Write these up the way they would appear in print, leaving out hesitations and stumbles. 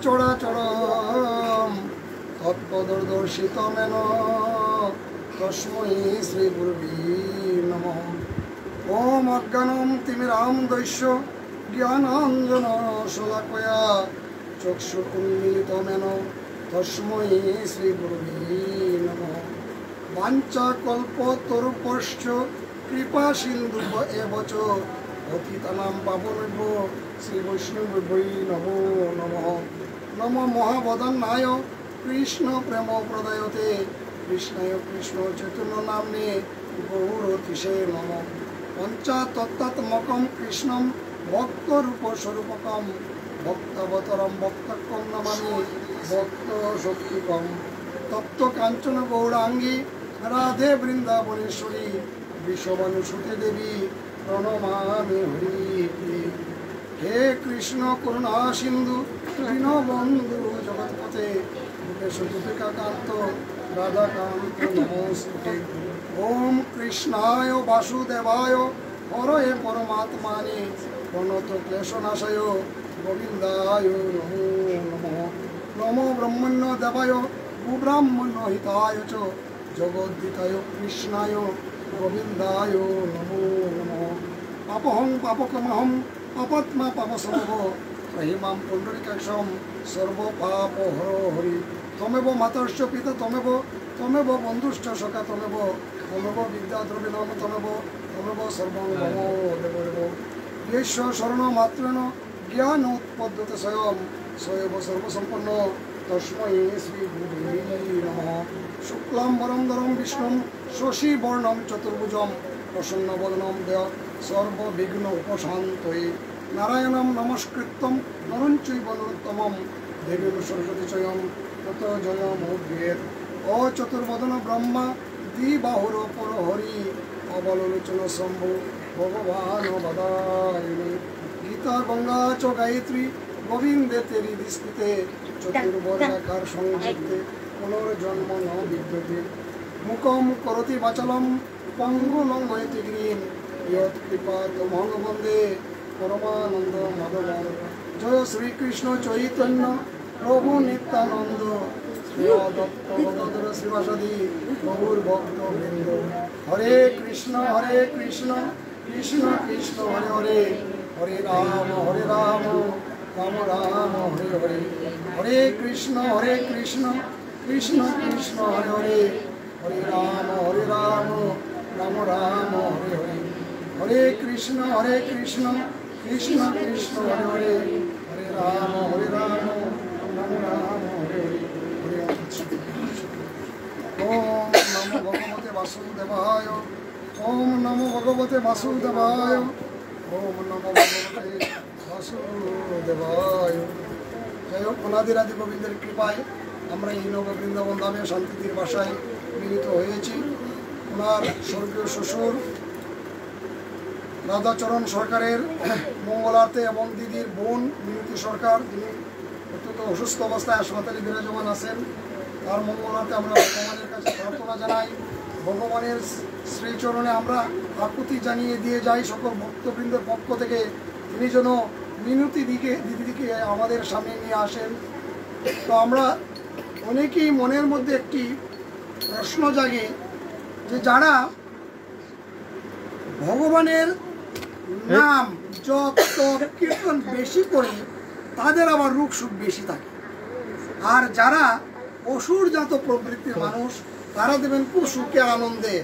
চড়াচর তৎপদর্শিত main তস্मै Shri গুরুবে নমঃ। ওম অজ্ঞানম তিমিরাম দৈশ্য জ্ঞানাঞ্জন শলাকয়া চক্ষুর্মিলিত main তস্मै Shri গুরুবে নমঃ। বাঞ্ছাকল্পতরুভ্যশ্চ কৃপা সিন্ধু এব চ পতিতানাং পাবনেভ্যো শ্রী বৈষ্ণবেভ্যো নমো নমঃ। নমো মহাবদন্নায় কৃষ্ণ প্রেম প্রদায়তে কৃষ্ণায় কৃষ্ণ চৈতন্য নাম্নে গৌরতিশে নমঃ। পঞ্চতত্ত্বাত্মকং কৃষ্ণং ভক্তরূপ স্বরূপকং ভক্তাবতারং ভক্তকং নমামি ভক্ত শক্তিকং। তপ্ত কাঞ্চন গৌরাঙ্গী রাধে বৃন্দাবনেশ্বরী বিশ্ববানুসুতে দেবী প্রণমামি হরি। হে কৃষ্ণ করুণা সিন্ধু দীনবন্ধু জগৎপতে গোপেশকান্ত রাধাকান্ত নমস্তুতে। ওম কৃষ্ণায় বাসুদেবায় হরয়ে পরমাত্মানে প্রণত ক্লেশনাশায় গোবিন্দায় নমো নমঃ। নমো ব্রহ্মণ্য দেবায় গোব্রাহ্মণ্য হিতায় চ জগদ্ধিতায় কৃষ্ণায় গোবিন্দায় নমো নমঃ। পাপহং পাপকমহং পাপাত্মা পাপসমভ ত্রয়ীমাং পুণ্ডরীকাক্ষং সর্বপাপ হর হরি। তমেব মাতর্শ্চ পিতা তমেব তমেব বন্ধুশ্চ সখা তমেব তমেব বিদ্যাদ্রবিণম তমেব তমেব সর্বং মম দেবদেব। ঈশ্বর শরণ মাত্রেণ জ্ঞান উৎপদ্যতে স্বয়ং স্বয়ং সর্বসম্পন্ন তস্मै শ্রী গুরুবে নমঃ। শুক্লাম্বরধরং বিষ্ণুং শশীবর্ণং চতুর্ভুজং প্রসন্নবদनं দেব সর্ববিঘ্ন উপশান্তয়ে। নারায়ণং নমস্কৃত্যং নরং চৈব নরোত্তমং দেবীং সরস্বতী চৈব তত জয়মুদ্ভবেৎ। অচতুর্বদন ব্রহ্মা দ্বিবাহুর পরহরি অবলোচন শম্ভু ভগবান বদায়ুনি। গীতা গঙ্গা চ গায়ত্রী গোবিন্দে তেরি দিস্কৃতে চতুর্বর্গাকার সংযুক্তে পুনর্জন্ম ন বিদ্যতে। মুখম করতি বাচলম পঙ্গুলং হয়তি গিরিম ইয়ৎকৃপা তমহং বন্দে পরমানন্দ মাধবম। জয় শ্রীকৃষ্ণ চৈতন্য প্রভু নিত্যানন্দ শ্রী অদত্ত ভগবদ্র শ্রীবাসাদি গৌর ভক্তবৃন্দ। হরে কৃষ্ণ কৃষ্ণ কৃষ্ণ হরে হরে হরে রাম রাম রাম হরে হরে। হরে কৃষ্ণ কৃষ্ণ কৃষ্ণ হরে হরে হরে রাম রাম রাম হরে হরে। হরে কৃষ্ণ কৃষ্ণ কৃষ্ণ হরে হরে হরে রাম রাম রাম হরে হরে। ওম নমো ভগবতে বাসুদেবায় ওম নমো ভগবতে বাসুদেবায় ওম নমো ভগবতে বাসুদেবায়। যাই হোক, অনাদিরাদি গোবিন্দের কৃপায় আমরা এই নব বৃন্দাবন ধামে শান্তির বাসায় মিলিত হয়েছি। ওনার স্বর্গীয় শ্বশুর রাধাচরণ সরকারের মঙ্গলার্থে এবং দিদির বোন মিনতি সরকার, যিনি অত্যন্ত অসুস্থ অবস্থায় হাসপাতালে বিরাজমান আছেন, তার মঙ্গলার্থে আমরা ভগবানের কাছে প্রার্থনা জানাই। ভগবানের শ্রীচরণে আমরা আকুতি জানিয়ে দিয়ে যাই সকল ভক্তবৃন্দের পক্ষ থেকে, তিনি যেন মিনতি দিদিকে আমাদের সামনে নিয়ে আসেন। তো আমরা অনেকেই মনের মধ্যে একটি প্রশ্ন জাগে যে যারা ভগবানের নাম জপ তপ কীর্তন বেশি করে তাদের আবার রোগ সুখ বেশি থাকে, আর যারা অসুরজাত প্রবৃত্তির মানুষ তারা দেবেন খুব সুখে আনন্দে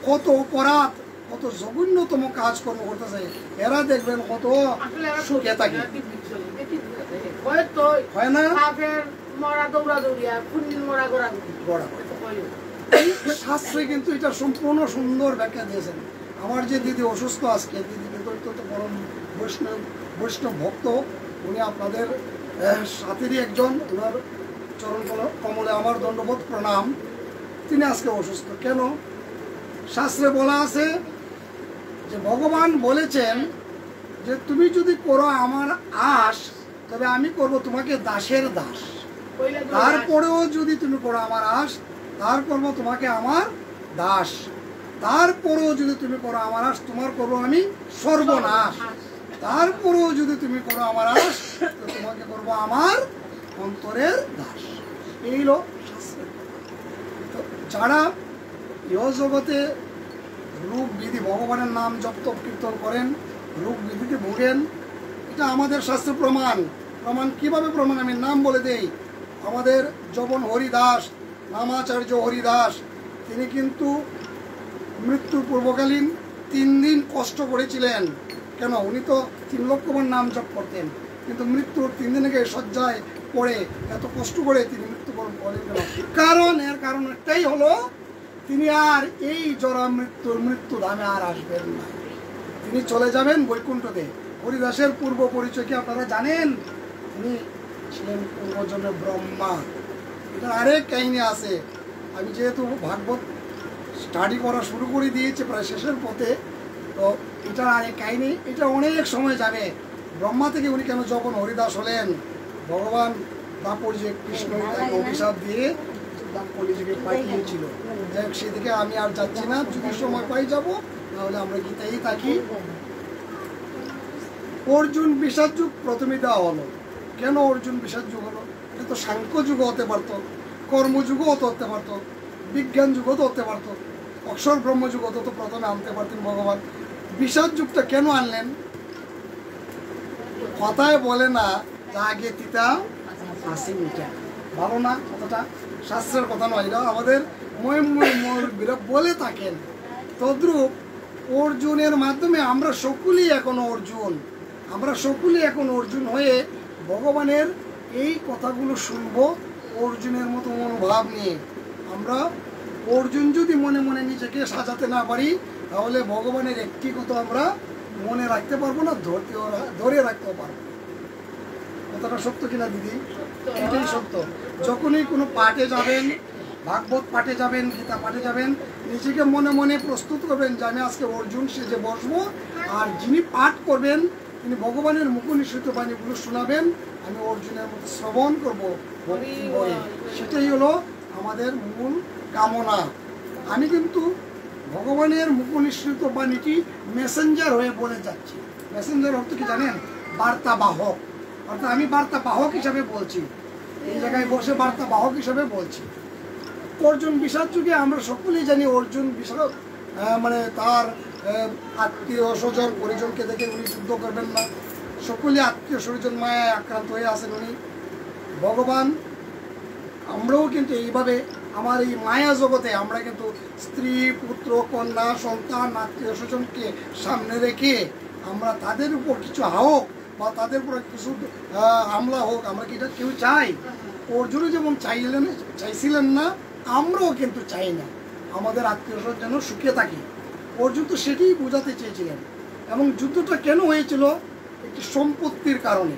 কত অপরাধ কত জঘন্যতম কাজকর্ম করতেছে, এরা দেখবেন কত সুখে থাকে, হয় না? শাস্ত্রে কিন্তু এটা সম্পূর্ণ সুন্দর ব্যাখ্যা দিয়েছেন। আমার যে দিদি অসুস্থ আজকে, দিদি কিন্তু অত্যন্ত পরম বৈষ্ণব ভক্ত, উনি আপনাদের সাথেরই একজন, ওনার চরণ কমলে আমার দণ্ডবোধ প্রণাম। তিনি আজকে অসুস্থ কেন? শাস্ত্রে বলা আছে যে ভগবান বলেছেন যে তুমি যদি করো আমার আশ তবে আমি করব তোমাকে দাসের দাস, তারপরেও যদি তুমি করো আমার আশ তার করব তোমাকে আমার দাস, তারপরেও যদি তুমি করো আমার আশ তোমার করবো আমি সর্বনাশ, তারপরেও যদি তুমি করো আমার আশ তো তোমাকে করবো আমার অন্তরের দাস। এই হলো শাস্ত্রের কথা। তো যারা ইহ জগতে রূপ বিধি ভগবানের নাম জপ তপ কীর্তন করেন, রূপ বিধিতে ভোগেন, এটা আমাদের শাস্ত্র প্রমাণ। প্রমাণ কিভাবে প্রমাণ? আমি নাম বলে দেই। আমাদের যবন হরিদাস, নামাচার্য হরিদাস, তিনি কিন্তু মৃত্যুর পূর্বকালীন 3 দিন কষ্ট করেছিলেন। কেন? উনি তো 3 লক্ষবার নাম জপ করতেন, কিন্তু মৃত্যুর 3 দিন আগে শয্যায় পড়ে এত কষ্ট করে তিনি মৃত্যুবরণ করেন কেন? কারণ এর কারণ একটাই হলো, তিনি আর এই জরা মৃত্যু ধামে আর আসবেন না, তিনি চলে যাবেন বৈকুণ্ঠতে। হরিদাসের পূর্ব পরিচয় কি আপনারা জানেন? তিনি ছিলেন পূর্বজন্মে ব্রহ্মা। এটা আরেক কাহিনী আছে। আমি যেহেতু ভাগবত স্টাডি করা শুরু করে দিয়েছি প্রায় শেষের পথে, তো এটা আরেক কাহিনী, এটা অনেক সময় যাবে। ব্রহ্মা থেকে উনি কেন যখন হরিদাস হলেন? ভগবান দাপরজি কৃষ্ণ তাকে অভিশাপ দিয়ে দাপরজিকে পাঠিয়েছিল। যাই হোক, সেদিকে আমি আর যাচ্ছি না, যদি সময় পাই যাব, তাহলে আমরা গীতাই থাকি। অর্জুন বিষাদ যুগ প্রথমে দেওয়া হলো। কেন অর্জুন বিষাদ যুগ হলো? এটা তো সাংখ্য যুগও হতে পারতো, কর্মযুগও তো হতে পারতো, বিজ্ঞান যুগও তো হতে পারতো, অক্ষর ব্রহ্মযুগও তো প্রথমে আনতে পারতেন ভগবান। বিষাদ যুগটা কেন আনলেন? কথায় বলে না, আগে তিতা আসি মিঠা। ভালো না কথাটা? শাস্ত্রের কথা নয়, এটা আমাদের ময়ূরবীরা বলে থাকেন। তদ্রূপ অর্জুনের মাধ্যমে আমরা সকলেই এখন অর্জুন, আমরা সকলেই এখন অর্জুন হয়ে ভগবানের এই কথাগুলো শুনব অর্জুনের মতো মনোভাব নিয়ে। আমরা অর্জুন যদি মনে মনে নিজেকে সাজাতে না পারি, তাহলে ভগবানের একটি কথা আমরা মনে রাখতে পারবো না, ধরে রাখতেও পারবো। কথাটা সত্য কিনা দিদি? এটাই সত্য। যখনই কোনো পাঠে যাবেন, ভাগবত পাঠে যাবেন, গীতা পাঠে যাবেন, নিজেকে মনে মনে প্রস্তুত করবেন যে আমি আজকে অর্জুন সেজে বসবো, আর যিনি পাঠ করবেন তিনি ভগবানের মুখনিসৃত বাণীগুলো শোনাবেন, আমি অর্জুনের মতো শ্রবণ করবো ভক্তি বলে। সেটাই হলো আমাদের মূল কামনা। আমি কিন্তু ভগবানের মুখনিসৃত বাণীটি মেসেঞ্জার হয়ে বলে যাচ্ছি। মেসেঞ্জার অর্থ কি জানেন? বার্তা বাহক। অর্থাৎ আমি বার্তা বাহক হিসাবে বলছি, এই জায়গায় বসে বার্তা বাহক হিসাবে বলছি। অর্জুন বিষাদ যুগে আমরা সকলেই জানি অর্জুন বিষাদ মানে তার আত্মীয় স্বজন পরিজনকে দেখে উনি যুদ্ধ করবেন না, সকলেই আত্মীয় স্বজন মায়ায় আক্রান্ত হয়ে আছেন উনি। ভগবান আমরাও কিন্তু এইভাবে আমার এই মায়া জগতে আমরা কিন্তু স্ত্রী, পুত্র, কন্যা, সন্তান, আত্মীয় স্বজনকে সামনে রেখে আমরা তাদের উপর কিছু হোক বা তাদের উপর কিছু হামলা হোক, আমরা কি এটা কেউ চাই? অর্জুনও যেমন চাইছিলেন না, আমরাও কিন্তু চাই না আমাদের আত্মীয় স্বজন যেন সুখে থাকি। অর্জুন তো সেটাই বোঝাতে চেয়েছিলেন। এবং যুদ্ধটা কেন হয়েছিল? একটি সম্পত্তির কারণে।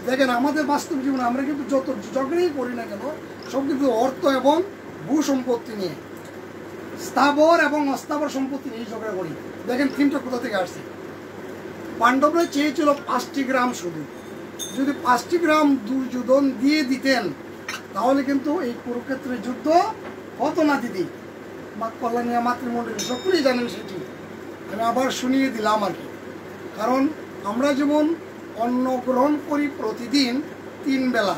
দেখেন, আমাদের বাস্তব জীবনে আমরা কিন্তু যত ঝগড়াই করি না কেন, সব কিন্তু অর্থ এবং ভূ সম্পত্তি নিয়ে, স্থাবর এবং অস্থাবর সম্পত্তি নিয়ে ঝগড়া করি। দেখেন থিমটা কোথা থেকে আসছে? পাণ্ডবরা চেয়েছিল 5টি গ্রাম শুধু। যদি 5টি গ্রাম দুর্যোধন দিয়ে দিতেন, তাহলে কিন্তু এই কুরুক্ষেত্রের যুদ্ধ হতো না দিদি। কল্যাণিয়া মাতৃমণ্ডলী সকলেই জানেন সেটি, আমি আবার শুনিয়ে দিলাম আর কি। কারণ আমরা যেমন অন্ন গ্রহণ করি প্রতিদিন 3 বেলা,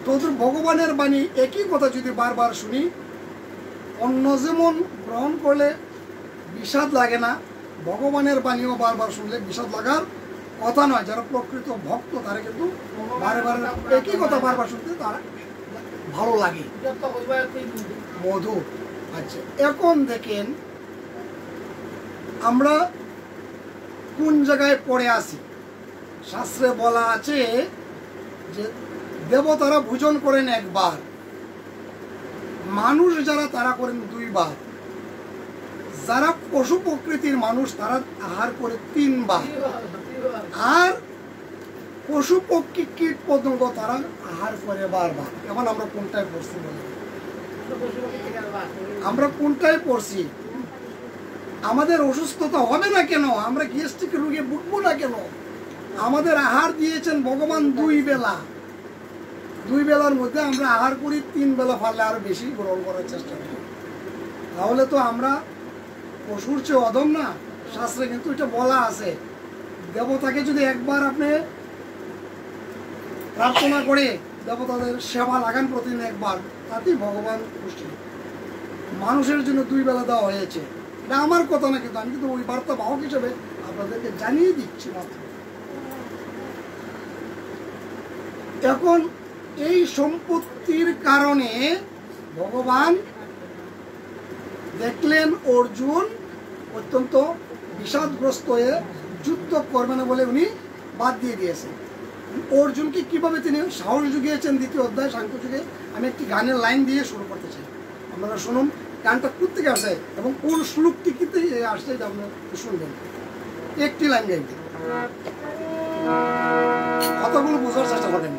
তদ্রূপ ভগবানের বাণী একই কথা যদি বারবার শুনি, অন্ন যেমন গ্রহণ করলে বিষাদ লাগে না, ভগবানের বাণীও বারবার শুনলে বিষাদ লাগার কথা নয়। যারা প্রকৃত ভক্ত তারা কিন্তু বারে বারে একই কথা বারবার শুনতে তারা ভালো লাগে, মধু। আচ্ছা, এখন দেখেন আমরা কোন জায়গায় পড়ে আসি। শাস্ত্রে বলা আছে যে দেবতারা ভোজন করেন একবার, মানুষ যারা তারা করেন 2 বার, যারা পশু প্রকৃতির মানুষ তারা আহার করে 3 বার, আর পশু পক্ষী কীট পতঙ্গ তারা আহার করে বারবার। এখন আমরা কোনটায় পড়ছি বলে? আমরা কোনটায় পড়ছি? আমাদের অসুস্থতা হবে না কেন? আমরা গ্যাস্ট্রিক রোগে ভুগবো না কেন? আমাদের আহার দিয়েছেন ভগবান 2 বেলা। 2 বেলার মধ্যে আমরা আহার করি 3 বেলা, পারলে আরো বেশি গ্রহণ করার চেষ্টা করি। তাহলে তো আমরা পশুর চেয়ে অধম না? শাস্ত্রে কিন্তু এটা বলা আছে, দেবতাকে যদি একবার আপনি প্রার্থনা করে দেবতাদের সেবা লাগান প্রতিদিন একবার, তাতেই ভগবান খুশি। মানুষের জন্য 2 বেলা দেওয়া হয়েছে, এটা আমার কথা না, কিন্তু আমি কিন্তু ওই বার্তা বাহক হিসেবে আপনাদেরকে জানিয়ে দিচ্ছি মাত্র। এখন এই সম্পত্তির কারণে ভগবান দেখলেন অর্জুন অত্যন্ত বিষাদগ্রস্ত হয়ে যুদ্ধ করবে না বলে উনি বাদ দিয়ে দিয়েছেন। অর্জুনকে কিভাবে তিনি সাহস জুগিয়েছেন 2য় অধ্যায় সাংখ্যযোগে, আমি একটি গানের লাইন দিয়ে শুরু করতে চাই। আপনারা শুনুন গানটা কোথেকে আসে এবং কোন শ্লোকটি কিতে আসছে এটা আপনারা শুনবেন। একটি লাইন গাইবেন, কথাগুলো বোঝার চেষ্টা করবেন।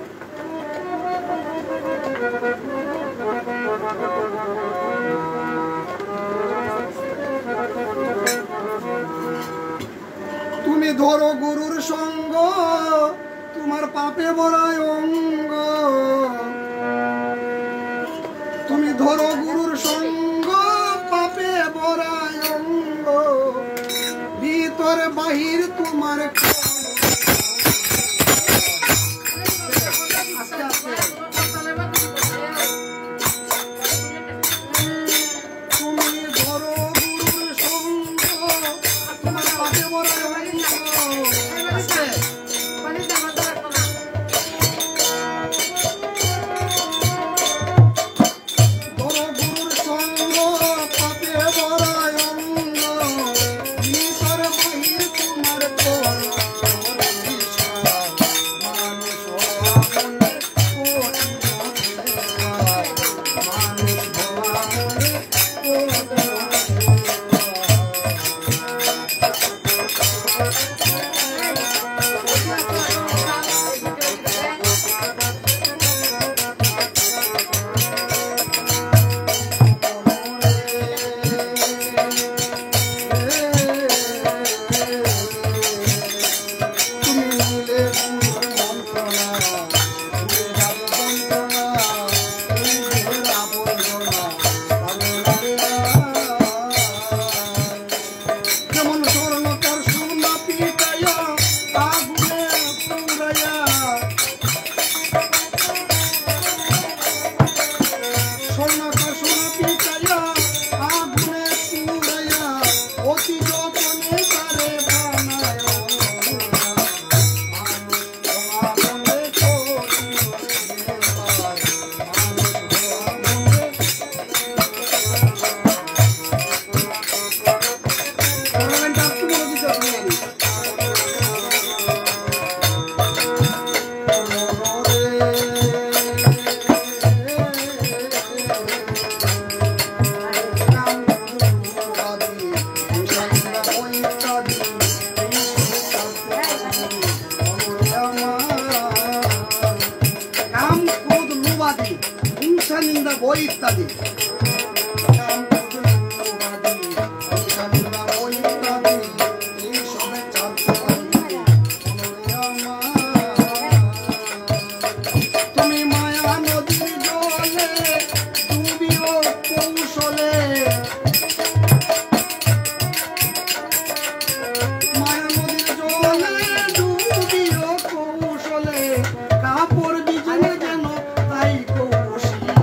তুমি ধরো গুরুর সঙ্গ, তোমার পাপে ভরায় অঙ্গ। তুমি ধরো গুরুর সঙ্গ, পাপে ভরায় অঙ্গ। ভিতর বাহির তোমার নিন্দা বই ইত্যাদি। তুমি মায়া নদীর জলে ডুবিও কৌশলে, মায়া নদীর জলে ডুবিও কৌশলে, কাপড় বিজলে যেন তাই কৌশিয়া।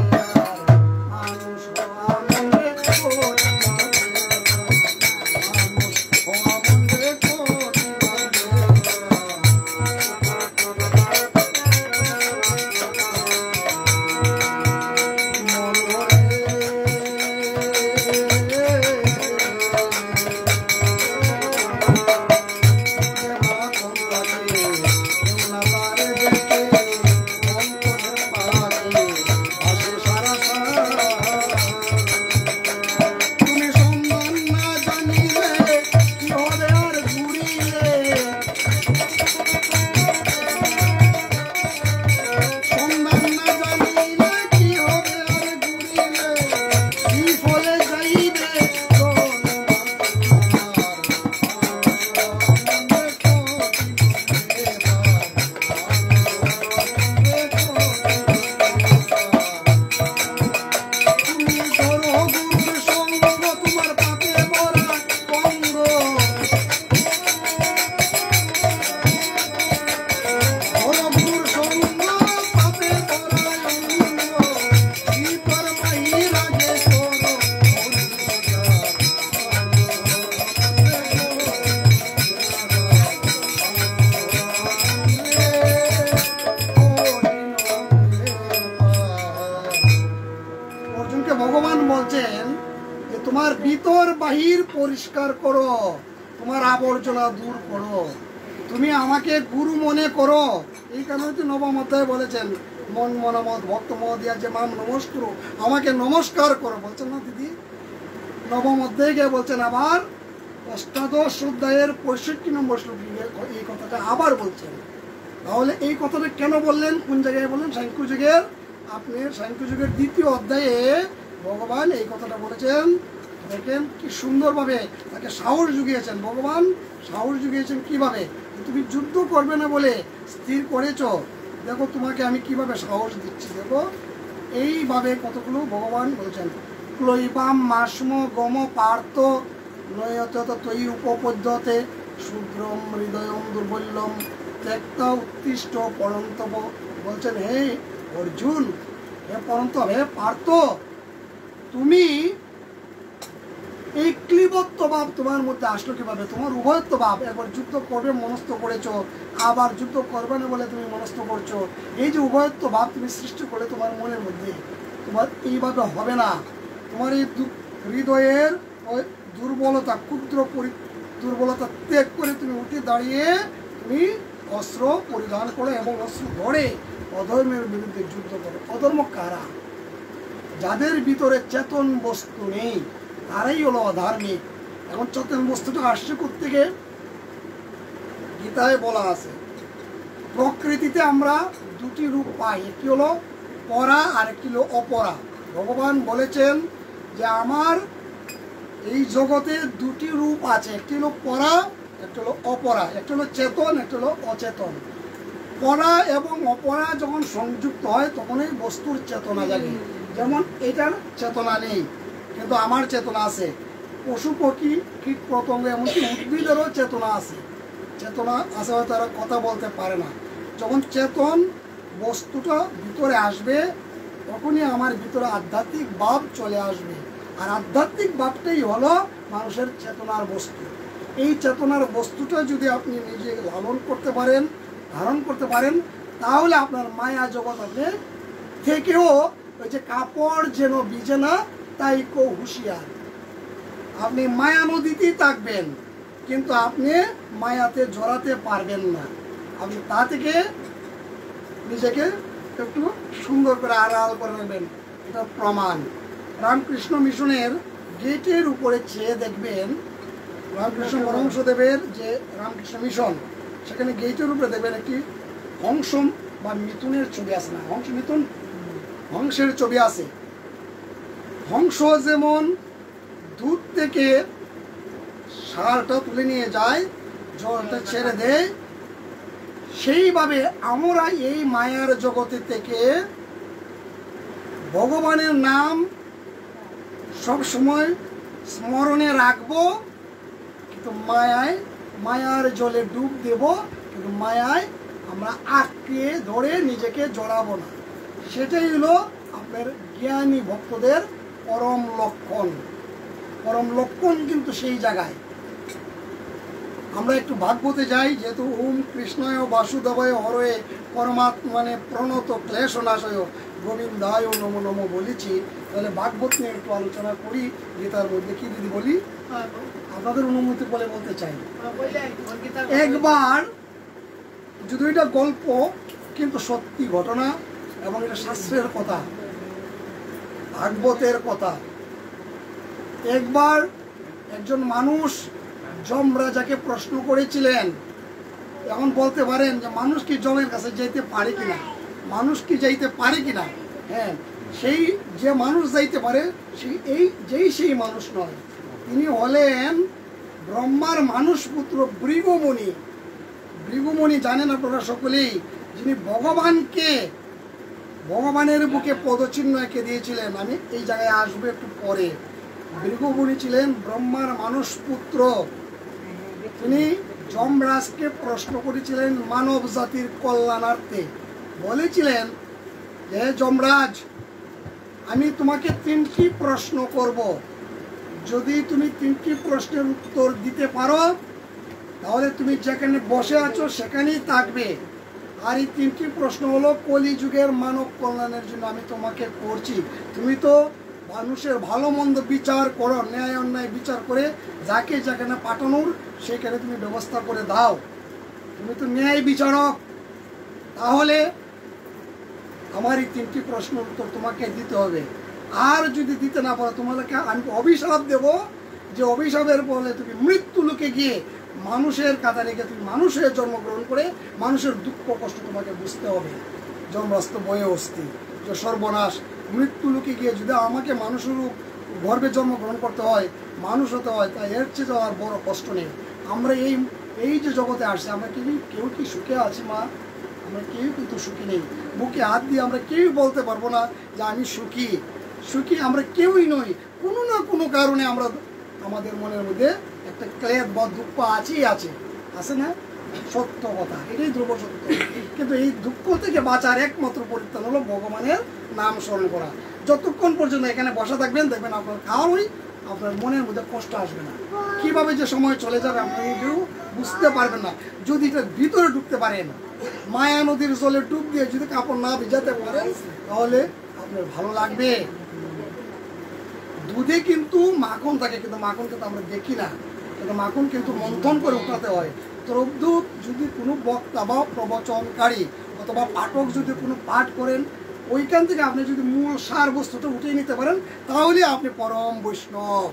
বাহির পরিষ্কার করো, তোমার আবর্জনা দূর করো, তুমি আমাকে গুরু মনে করো। এই কারণে তো নবম অধ্যায়ে বলেছেন, মন মনমত ভক্ত মহোদয়া যে মাম নমস্কার, আমাকে নমস্কার করো বলছেন না দিদি? নবম অধ্যায়ে গিয়ে বলছেন আবার অষ্টাদশ অধ্যায়ের 65 নম্বর শ্লোকে এই কথাটা আবার বলছেন। তাহলে এই কথাটা কেন বললেন, কোন জায়গায় বললেন? সাংখ্যযুগের, আপনি সাংখ্যযুগের 2য় অধ্যায়ে ভগবান এই কথাটা বলেছেন। দেখেন কি সুন্দরভাবে তাকে সাহস জুগিয়েছেন। ভগবান সাহস জুগিয়েছেন কিভাবে? তুমি যুদ্ধ করবে না বলে স্থির করেছ, দেখো তোমাকে আমি কিভাবে সাহস দিচ্ছি। দেখো এইভাবে কতগুলো ভগবান বলছেন। ক্লৈবাম মাস্ম গম পার্থ নয়ত তৈ উপপদ্যতে শুদ্রম হৃদয়ম দুর্বল্যম ত্যক্তা উত্তিষ্ঠ পরন্তব। বলছেন হে অর্জুন, হে পরন্তব, হে পার্থ, তুমি এই ক্লিবত্ব ভাব তোমার মধ্যে আসলো কিভাবে? তোমার উভয়ত্ব ভাব, একবার যুদ্ধ করবে মনস্থ করেছো, আবার যুদ্ধ করবে না বলে তুমি মনস্থ করছো। এই যে উভয়ত্ব ভাব তুমি সৃষ্টি করে তোমার মনের মধ্যে, তোমার এইভাবে হবে না। তোমার এই হৃদয়ের ওই দুর্বলতা, ক্ষুদ্র দুর্বলতা ত্যাগ করে তুমি উঠে দাঁড়িয়ে তুমি অস্ত্র পরিধান করো এবং অস্ত্র ধরে অধর্মের বিরুদ্ধে যুদ্ধ করো। অধর্ম কারা? যাদের ভিতরে চেতন বস্তু নেই, তারাই হলো অধার্মিক। এখন চেতন বস্তুটা আসছে কোত্থেকে? গীতায় বলা আছে, প্রকৃতিতে আমরা দুটি রূপ পাই, একটি হলো পরা আর একটি হলো অপরা। ভগবান বলেছেন যে আমার এই জগতে দুটি রূপ আছে, একটি হলো পরা, একটা হলো অপরা, একটা হলো চেতন, একটা হলো অচেতন। পরা এবং অপরা যখন সংযুক্ত হয় তখনই বস্তুর চেতনা জাগে। যেমন এটার চেতনা নেই, কিন্তু আমার চেতনা আছে। পশু পক্ষী কীট পতঙ্গ এমনকি উদ্ভিদেরও চেতনা আছে। চেতনা আছে, হয়তো তারা কথা বলতে পারে না। যখন চেতন বস্তুটা ভিতরে আসবে তখনই আমার ভিতরে আধ্যাত্মিক ভাব চলে আসবে। আর আধ্যাত্মিক ভাবটাই হলো মানুষের চেতনার বস্তু। এই চেতনার বস্তুটা যদি আপনি নিজে লালন করতে পারেন, ধারণ করতে পারেন, তাহলে আপনার মায়া জগৎ আপনি থেকেও ওই যে কাপড় যেন ভিজে না তাই কো হুঁশিয়ার। আপনি মায়া নদীতেই থাকবেন, কিন্তু আপনি মায়াতে জড়াতে পারবেন না। আপনি তা থেকে নিজেকে একটু সুন্দর করে আড়াল করে নেবেন। এটা প্রমাণ। রামকৃষ্ণ মিশনের গেটের উপরে চেয়ে দেখবেন, রামকৃষ্ণ পরমহংসদেবের যে রামকৃষ্ণ মিশন, সেখানে গেটের উপরে দেখবেন একটি হংস বা মিথুনের ছবি আছে। না, হংস মিথুন, হংসের ছবি আছে। হংস যেমন দুধ থেকে সারটা তুলে নিয়ে যায়, জলটা ছেড়ে দেয়, সেইভাবে আমরা এই মায়ার জগতে থেকে ভগবানের নাম সব সময় স্মরণে রাখবো, কিন্তু মায়ার জলে ডুব দেব, কিন্তু মায়ায় আমরা আঁকড়ে ধরে নিজেকে জড়াবো না। সেটাই হলো আপনার জ্ঞানী ভক্তদের পরম লক্ষণ। পরম লক্ষণ কিন্তু সেই জায়গায়। আমরা একটু ভাগবতে যাই, যেহেতু ওম কৃষ্ণায় বাসুদেবায় হরয়ে পরমাত্মানে প্রণত ক্লেশনাশয় গোবিন্দায় নমো নমো বলেছি, তাহলে ভাগবত নিয়ে একটু আলোচনা করি। গীতার মধ্যে কি দিদি বলি, আপনাদের অনুমতি বলে বলতে চাই। একবার যদি এটা গল্প, কিন্তু সত্যি ঘটনা এবং এটা শাস্ত্রের কথা, ভাগবতের কথা। একবার একজন মানুষ যমরাজাকে প্রশ্ন করেছিলেন। এখন বলতে পারেন যে মানুষ কি যমের কাছে যেতে পারে কিনা, মানুষ কি যাইতে পারে কিনা? হ্যাঁ, সেই যে মানুষ যাইতে পারে সেই মানুষ নয়, তিনি হলেন ব্রহ্মার মানুষ পুত্র ভৃগুমুনি। ভৃগুমুনি জানেন আপনারা সকলেই, যিনি ভগবানের বুকে পদচিহ্ন এঁকে দিয়েছিলেন। আমি এই জায়গায় আসবো একটু পরে। ভৃগুমুনি ছিলেন ব্রহ্মার মানুষ পুত্র। তিনি যমরাজকে প্রশ্ন করেছিলেন মানব জাতির কল্যাণার্থে। বলেছিলেন যে যমরাজ, আমি তোমাকে 3টি প্রশ্ন করব, যদি তুমি 3টি প্রশ্নের উত্তর দিতে পারো তাহলে তুমি যেখানে বসে আছো সেখানেই থাকবে। আর এই 3টি প্রশ্ন হলো কলিযুগের মানব কল্যাণের জন্য আমি তোমাকে করছি। তুমি তো মানুষের ভালো মন্দ বিচার করো, ন্যায় অন্যায় বিচার করে যাকে যেখানে পাঠানোর সেখানে তুমি ব্যবস্থা করে দাও। তুমি তো ন্যায় বিচারক। তাহলে আমার এই 3টি প্রশ্নের উত্তর তোমাকে দিতে হবে। আর যদি দিতে না পারো তোমাকে আমি অভিশাপ দেব, যে অভিশাপের ফলে তুমি মৃত্যু লোকে গিয়ে মানুষের কাতারে গিয়ে তুমি মানুষের জন্মগ্রহণ করে মানুষের দুঃখ কষ্ট তোমাকে বুঝতে হবে। জন্মাস্ত বয়ে অস্থি যে সর্বনাশ, মৃত্যু লোকে গিয়ে যদি আমাকে মানুষের গর্ভে জন্মগ্রহণ করতে হয়, মানুষ হতে হয়, তাই এর চেয়ে তো আর বড় কষ্ট নেই। আমরা এই যে জগতে আসছি, আমরা কেউ কি সুখে আছি মা? আমরা কেউ কিন্তু সুখী নেই। বুকে হাত দিয়ে আমরা কেউ বলতে পারবো না যে আমি সুখী। আমরা কেউই নই। কোনো না কোনো কারণে আমরা আমাদের মনের মধ্যে একটা ক্লেদ বা দুঃখ আছে না? সত্য কথা, এটাই ধ্রুব সত্য। কিন্তু এই দুঃখ থেকে বাঁচার একমাত্র পরিত্রাণ হলো ভগবানের নাম স্মরণ করা। যতক্ষণ পর্যন্ত এখানে বসা থাকবেন, দেখবেন আপনার খাওয়াই আপনার মনের মধ্যে কষ্ট আসবে না। কিভাবে যে সময় চলে যাবে আপনি কেউ বুঝতে পারবেন না। যদি এটা ভিতরে ঢুকতে পারেন, মায়া নদীর জলে ডুব দিয়ে যদি কাপড় না ভিজাতে পারেন, তাহলে আপনার ভালো লাগবে। দুধে কিন্তু মাখন থাকে, কিন্তু মাখন কিন্তু আমরা দেখি না, কিন্তু মাখন কিন্তু মন্থন করে উঠাতে হয়। তদ্রূপ যদি কোনো বক্তা বা প্রবচনকারী অথবা পাঠক যদি কোনো পাঠ করেন, ওইখান থেকে আপনি যদি মূল সার বস্তুটা উঠিয়ে নিতে পারেন, তাহলে আপনি পরম বৈষ্ণব।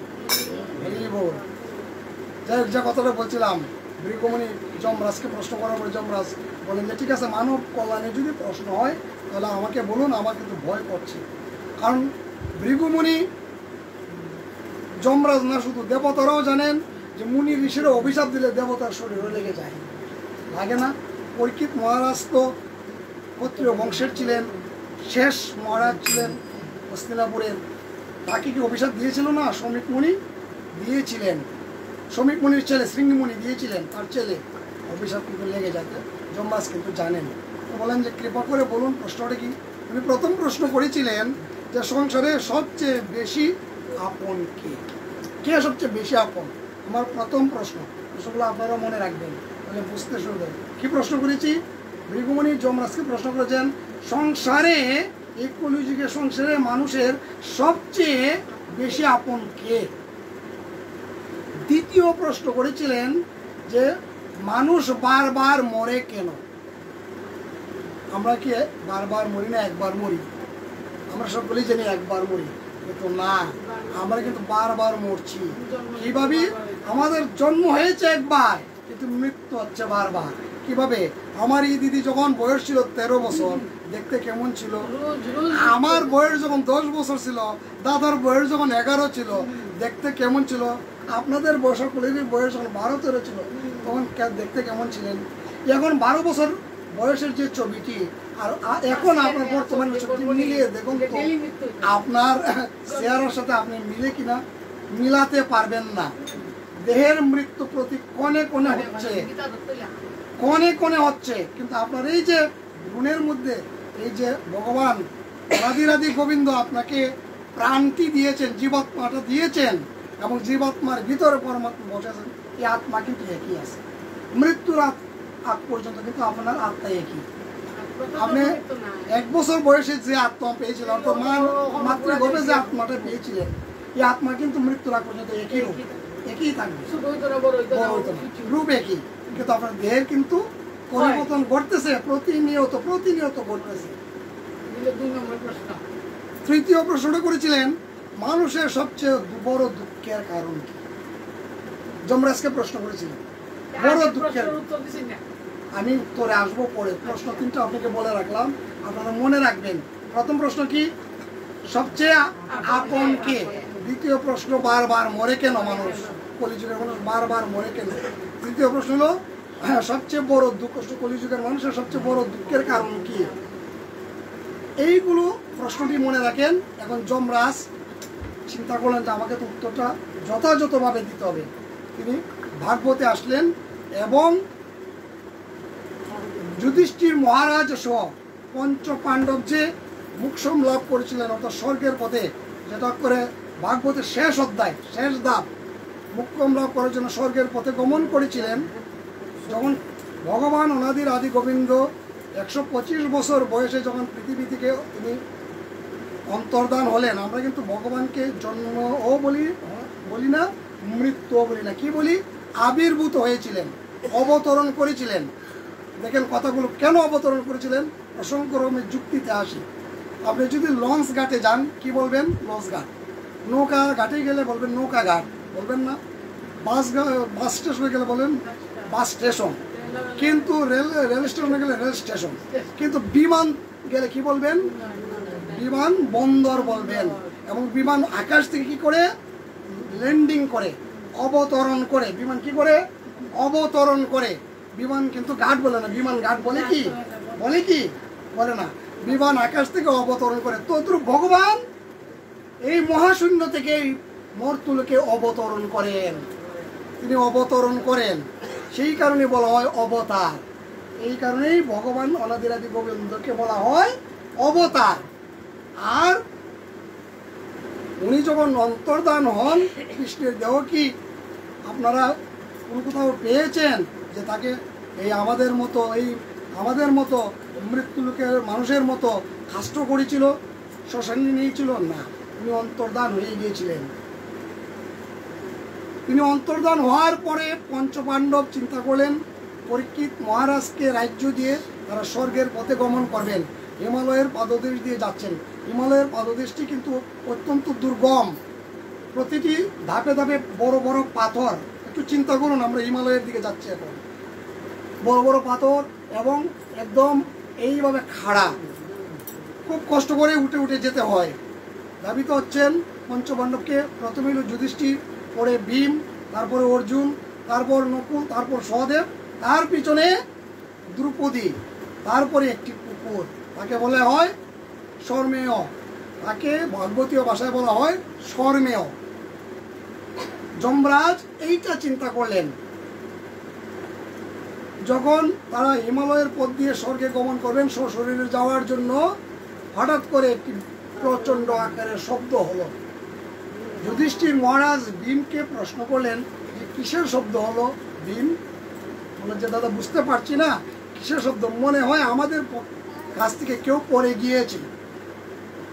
যাই হোক, যে কথাটা বলছিলাম, ভৃগুমুনি যমরাজকে প্রশ্ন করার পরে যমরাজ বলেন যে ঠিক আছে, মানব কল্যাণে যদি প্রশ্ন হয় তাহলে আমাকে বলুন, আমার কিন্তু ভয় করছে। কারণ ভৃগুমুনি যমরাজ না, শুধু দেবতারাও জানেন যে মুনি ঋষিরা অভিশাপ দিলে দেবতার শরীরে লেগে যায়, লাগে না? পরীক্ষিত মহারাজ তো ক্ষত্রিয় বংশের ছিলেন, শেষ মহারাজ ছিলেন হস্তিনাপুরের। তাকে কি অভিশাপ দিয়েছিল না? শ্রমিক মুনি দিয়েছিলেন। শ্রমিক মুনির ছেলে শৃঙ্গিমুনি দিয়েছিলেন, তার ছেলে। অভিশাপ কিন্তু লেগে যাতে যমরাজ কিন্তু জানেন। তো বলেন যে কৃপা করে বলুন প্রশ্নটা কি। উনি প্রথম প্রশ্ন করেছিলেন যে সংসারে সবচেয়ে বেশি আপন কে? কে সবচেয়ে বেশি আপন? আমার প্রথম প্রশ্নগুলো আপনারা মনে রাখবেন, তাহলে বুঝতে শুরু। কি প্রশ্ন করেছি? ভৃগুমুনি যমরাজকে প্রশ্ন করেছেন সংসারে, এই কলিযুগের সংসারে মানুষের সবচেয়ে বেশি আপন কে? দ্বিতীয় প্রশ্ন করেছিলেন যে মানুষ বারবার মরে কেন? আমরা কি বারবার মরি না, একবার মরি? আমরা সকলেই জানি একবার মরি, কিন্তু না, আমরা কিন্তু বারবার মরছি। কিভাবে? আমাদের জন্ম হয়েছে একবার, কিন্তু মৃত্যু হচ্ছে বারবার। কিভাবে? আমার এই দিদি যখন বয়স ছিল 13 বছর, দেখতে কেমন ছিল? আমার বয়স যখন 10 বছর ছিল, দাদার বয়স যখন 11 ছিল, দেখতে কেমন ছিল? আপনাদের বয়সের বয়স যখন 12-13 ছিল, তখন দেখতে কেমন ছিলেন? এখন 12 বছর বয়সের যে ছবিটি আর এখন আপনার বর্তমান ছবিটি মিলিয়ে দেখুন তো, আপনার চেহারার সাথে আপনি মিলে কিনা? মিলাতে পারবেন না। দেহের মৃত্যু প্রতি কোণে কোণে হচ্ছে, কিন্তু আপনার এই যে গুণের মধ্যে, এই যে ভগবান রাধি গোবিন্দ আপনাকে প্রাণটি দিয়েছেন, জীবাত্মাটা দিয়েছেন, এবং জীবাত্মার ভিতরে পরমাত্মা বসেছেন, এই আত্মা কিন্তু একই আছে। মৃত্যুর আগ পর্যন্ত কিন্তু আপনার আত্মা একই। আপনি 1 বছর বয়সে যে আত্মা পেয়েছিলেন, অর্থাৎ মাতৃগর্ভে যে আত্মাটা পেয়েছিলেন, এই আত্মা কিন্তু মৃত্যুর আগ পর্যন্ত একই থাকবে, রূপ একই, কিন্তু আপনার দেহের কিন্তু পরিবর্তন ঘটতেছে, প্রতিনিয়ত ঘটতেছে। তৃতীয় প্রশ্নটা করেছিলেন মানুষের সবচেয়ে বড় দুঃখের কারণ কি? যমরাজকে প্রশ্ন করেছিলেন বড় দুঃখের। আমি উত্তরে আসবো পরে। প্রশ্ন 3টা আপনাকে বলে রাখলাম, আপনারা মনে রাখবেন। প্রথম প্রশ্ন কি? সবচেয়ে আপন কে? দ্বিতীয় প্রশ্ন বারবার মরে কেন মানুষ? কলিযুগের মানুষ বারবার মরে কেন? তৃতীয় প্রশ্ন হলো সবচেয়ে বড় দুঃখ, কলিযুগের মানুষের সবচেয়ে বড় দুঃখের কারণ কি? এইগুলো প্রশ্নটি মনে রাখেন। এখন যমরাজ চিন্তা করলেন যে আমাকে তো উত্তরটা যথাযথভাবে দিতে হবে। তিনি ভাগবতে আসলেন এবং যুধিষ্ঠির মহারাজ সহ 5 পাণ্ডব যে মোক্ষম লাভ করেছিলেন, অর্থাৎ স্বর্গের পথে, যেটা করে ভাগবতের শেষ অধ্যায়, শেষ ধাপ, মোক্ষম লাভ করার জন্য স্বর্গের পথে গমন করেছিলেন। যখন ভগবান অনাদি গোবিন্দ 125 বছর বয়সে যখন পৃথিবী থেকে তিনি অন্তর্ধান হলেন। আমরা কিন্তু ভগবানকে জন্মও বলি না, মৃত্যুও বলি না, কি বলি? আবির্ভূত হয়েছিলেন, অবতরণ করেছিলেন। দেখেন কথাগুলো কেন অবতরণ করেছিলেন, অসংখ্য রকমের যুক্তিতে আসি। আপনি যদি লঞ্চ ঘাটে যান কি বলবেন? লঞ্চ ঘাট। নৌকা ঘাটে গেলে বলবেন নৌকা ঘাট, বলবেন না? বাস স্টেশনে গেলে বলেন বাস স্টেশন, কিন্তু রেল স্টেশনে গেলে রেল স্টেশন। কিন্তু বিমান গেলে কি বলবেন? বিমান বন্দর বলবেন। এবং বিমান আকাশ থেকে কি করে ল্যান্ডিং করে, অবতরণ করে। বিমান কি করে? অবতরণ করে। বিমান কিন্তু ঘাট বলে না, বিমান ঘাট বলে কি? বলে কি? বলে না। বিমান আকাশ থেকে অবতরণ করে। তদ্রূপ ভগবান এই মহাশূন্য থেকে এই মর্ত্যলোকে অবতরণ করেন। তিনি অবতরণ করেন, সেই কারণে বলা হয় অবতার। এই কারণেই ভগবান অনাদিরাদি গোবিন্দকে বলা হয় অবতার। আর উনি যখন অন্তর্ধান হন, কৃষ্ণের দেহ কি আপনারা কোন কোথাও পেয়েছেন যে তাকে এই আমাদের মতো মৃত্যুলোকের মানুষের মতো কাষ্ট করেছিল, শ্মশানে নিয়েছিল? না, তিনি অন্তর্ধান হয়ে গিয়েছিলেন। তিনি অন্তর্ধান হওয়ার পরে পঞ্চপাণ্ডব চিন্তা করলেন পরীক্ষিত মহারাজকে রাজ্য দিয়ে তারা স্বর্গের পথে গমন করবেন। হিমালয়ের পাদদেশ দিয়ে যাচ্ছেন। হিমালয়ের পাদদেশটি কিন্তু অত্যন্ত দুর্গম, প্রতিটি ধাপে ধাপে বড় বড় পাথর। একটু চিন্তা করুন, আমরা হিমালয়ের দিকে যাচ্ছি এখন, বড় বড় পাথর এবং একদম এইভাবে খাড়া, খুব কষ্ট করে উঠে উঠে যেতে হয়। ধাবিত হচ্ছেন পঞ্চপাণ্ডবকে, প্রথমে হল যুধিষ্ঠির, পরে ভীম, তারপরে অর্জুন, তারপর নকুল, তারপর সহদেব, তার পিছনে দ্রৌপদী, তারপরে একটি কুকুর, তাকে বলা হয় সরমেয়, তাকে ভাগবতীয় ভাষায় বলা হয় সরমেয়। যমরাজ এইটা চিন্তা করলেন, যখন তারা হিমালয়ের পথ দিয়ে স্বর্গে গমন করবেন সশরীরে যাওয়ার জন্য, হঠাৎ করে একটি প্রচণ্ড আকারের শব্দ হলো। যুধিষ্ঠির মহারাজ ভীমকে প্রশ্ন করলেন যে কিসের শব্দ হলো? ভীম বলে যে দাদা বুঝতে পারছি না কিসের শব্দ, মনে হয় আমাদের কাছ থেকে কেউ পড়ে গিয়েছে,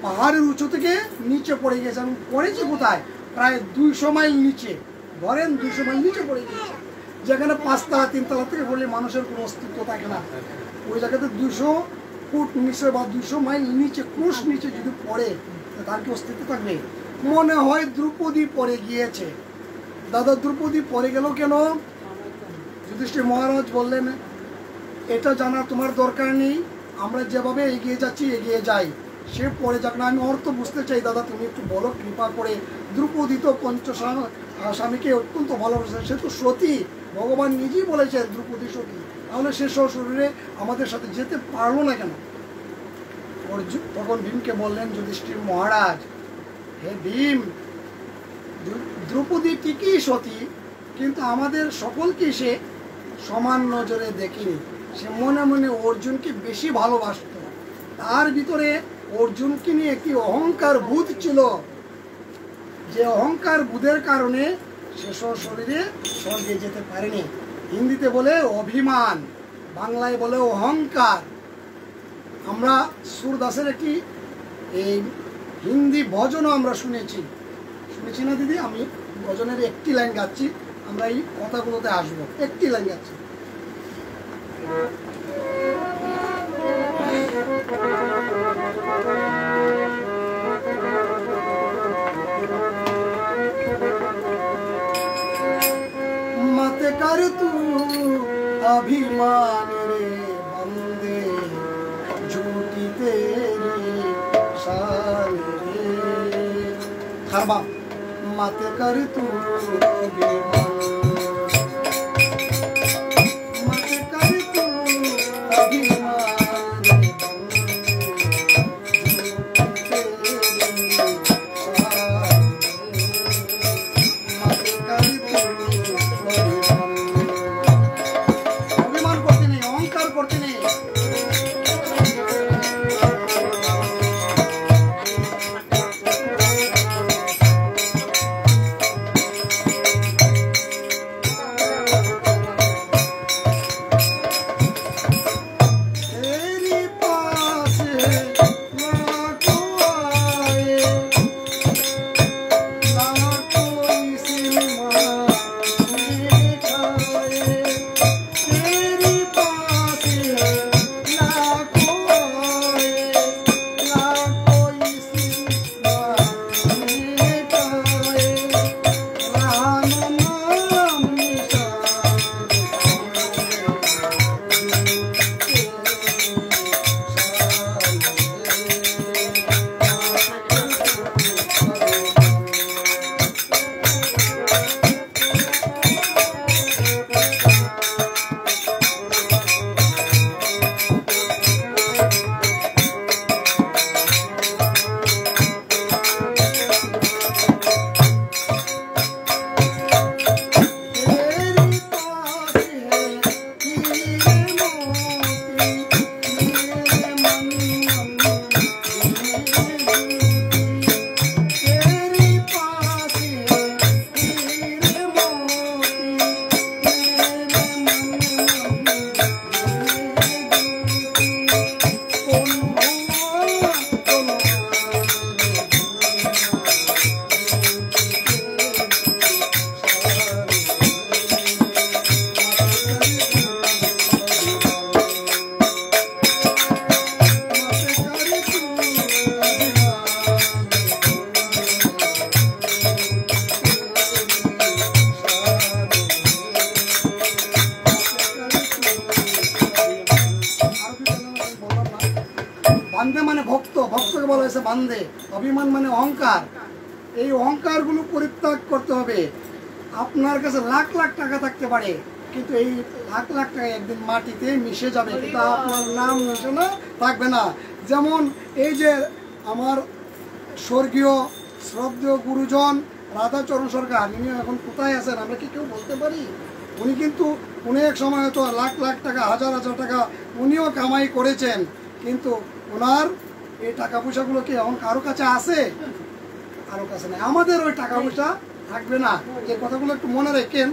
পাহাড়ের উঁচু থেকে নিচে পড়ে গিয়েছে। এবং পড়েছে কোথায়? প্রায় 200 মাইল নিচে, ধরেন 200 মাইল নিচে পড়ে গিয়েছে, যেখানে 5 তলা 3 তলা থেকে পড়লে মানুষের কোনো অস্তিত্ব থাকে না। ওই জায়গাতে 200 ফুট নিচে বা 200 মাইল নিচে, ক্রুশ নিচে যদি পড়ে তার কি অস্তিত্ব থাকবে? মনে হয় দ্রৌপদী পড়ে গিয়েছে। দাদা দ্রৌপদী পড়ে গেল কেন? যুধিষ্ঠির মহারাজ বললেন এটা জানার তোমার দরকার নেই, আমরা যেভাবে এগিয়ে যাচ্ছি এগিয়ে যাই, সে পড়ে যাক না। আমি অর্থ বুঝতে চাই দাদা, তুমি একটু বলো কৃপা করে। দ্রৌপদী তো স্বামীকে অত্যন্ত ভালোবাসে, সে তো সতী, ভগবান নিজেই বলেছেন দ্রৌপদী সতী, তাহলে সে সশরীরে আমাদের সাথে যেতে পারলো না কেন? তখন ভীমকে বললেন যুধিষ্ঠির মহারাজ, হে ভীম, দ্রৌপদী ঠিকই সতী, কিন্তু আমাদের সকলকে সে সমান নজরে দেখেনি। সে মনে মনে অর্জুনকে বেশি ভালোবাসত। তার ভিতরে অর্জুনকে নিয়ে একটি অহংকার বোধ ছিল, যে অহংকার বোধের কারণে সে সশরীরে স্বর্গে যেতে পারেনি। হিন্দিতে বলে অভিমান, বাংলায় বলে অহংকার। আমরা সুরদাসের একটি এই হিন্দি ভজনও আমরা শুনেছি না দিদি? আমি ভজনের একটি লাইন গাচ্ছি, আমরা এই কথাগুলোতে আসবো। একটি লাইন গাচ্ছি। मत कर तू अभिमान रे बंदे, झूठी तेरी शान रे। खरबा मत कर तू अभिमान, मत कर तू अभिमान रे बंदे, झूठी तेरी शान रे। मत कर तू অভিমান করতে নেই, অহংকার করতে নেই। ভক্তকে বলা হয়েছে বান্দে। অভিমান মানে অহংকার। এই অহংকারগুলো পরিত্যাগ করতে হবে। আপনার কাছে লাখ লাখ টাকা থাকতে পারে, কিন্তু এই লাখ লাখ টাকা একদিন মাটিতে মিশে যাবে, কিন্তু আপনার নাম মিশে না, থাকবে না। যেমন এই যে আমার স্বর্গীয় শ্রদ্ধেয় গুরুজন রাধাচরণ সরকার, উনি এখন কোথায় আছেন আমরা কি কেউ বলতে পারি? উনি কিন্তু এক সময় হয়তো লাখ লাখ টাকা, হাজার হাজার টাকা উনিও কামাই করেছেন, কিন্তু ওনার এই টাকা পয়সাগুলো কি এখন কারো কাছে আছে? কারো কাছে নেই। আমাদের ওই টাকা পয়সা থাকবে না। যে কথাগুলো একটু মনে রাখেন,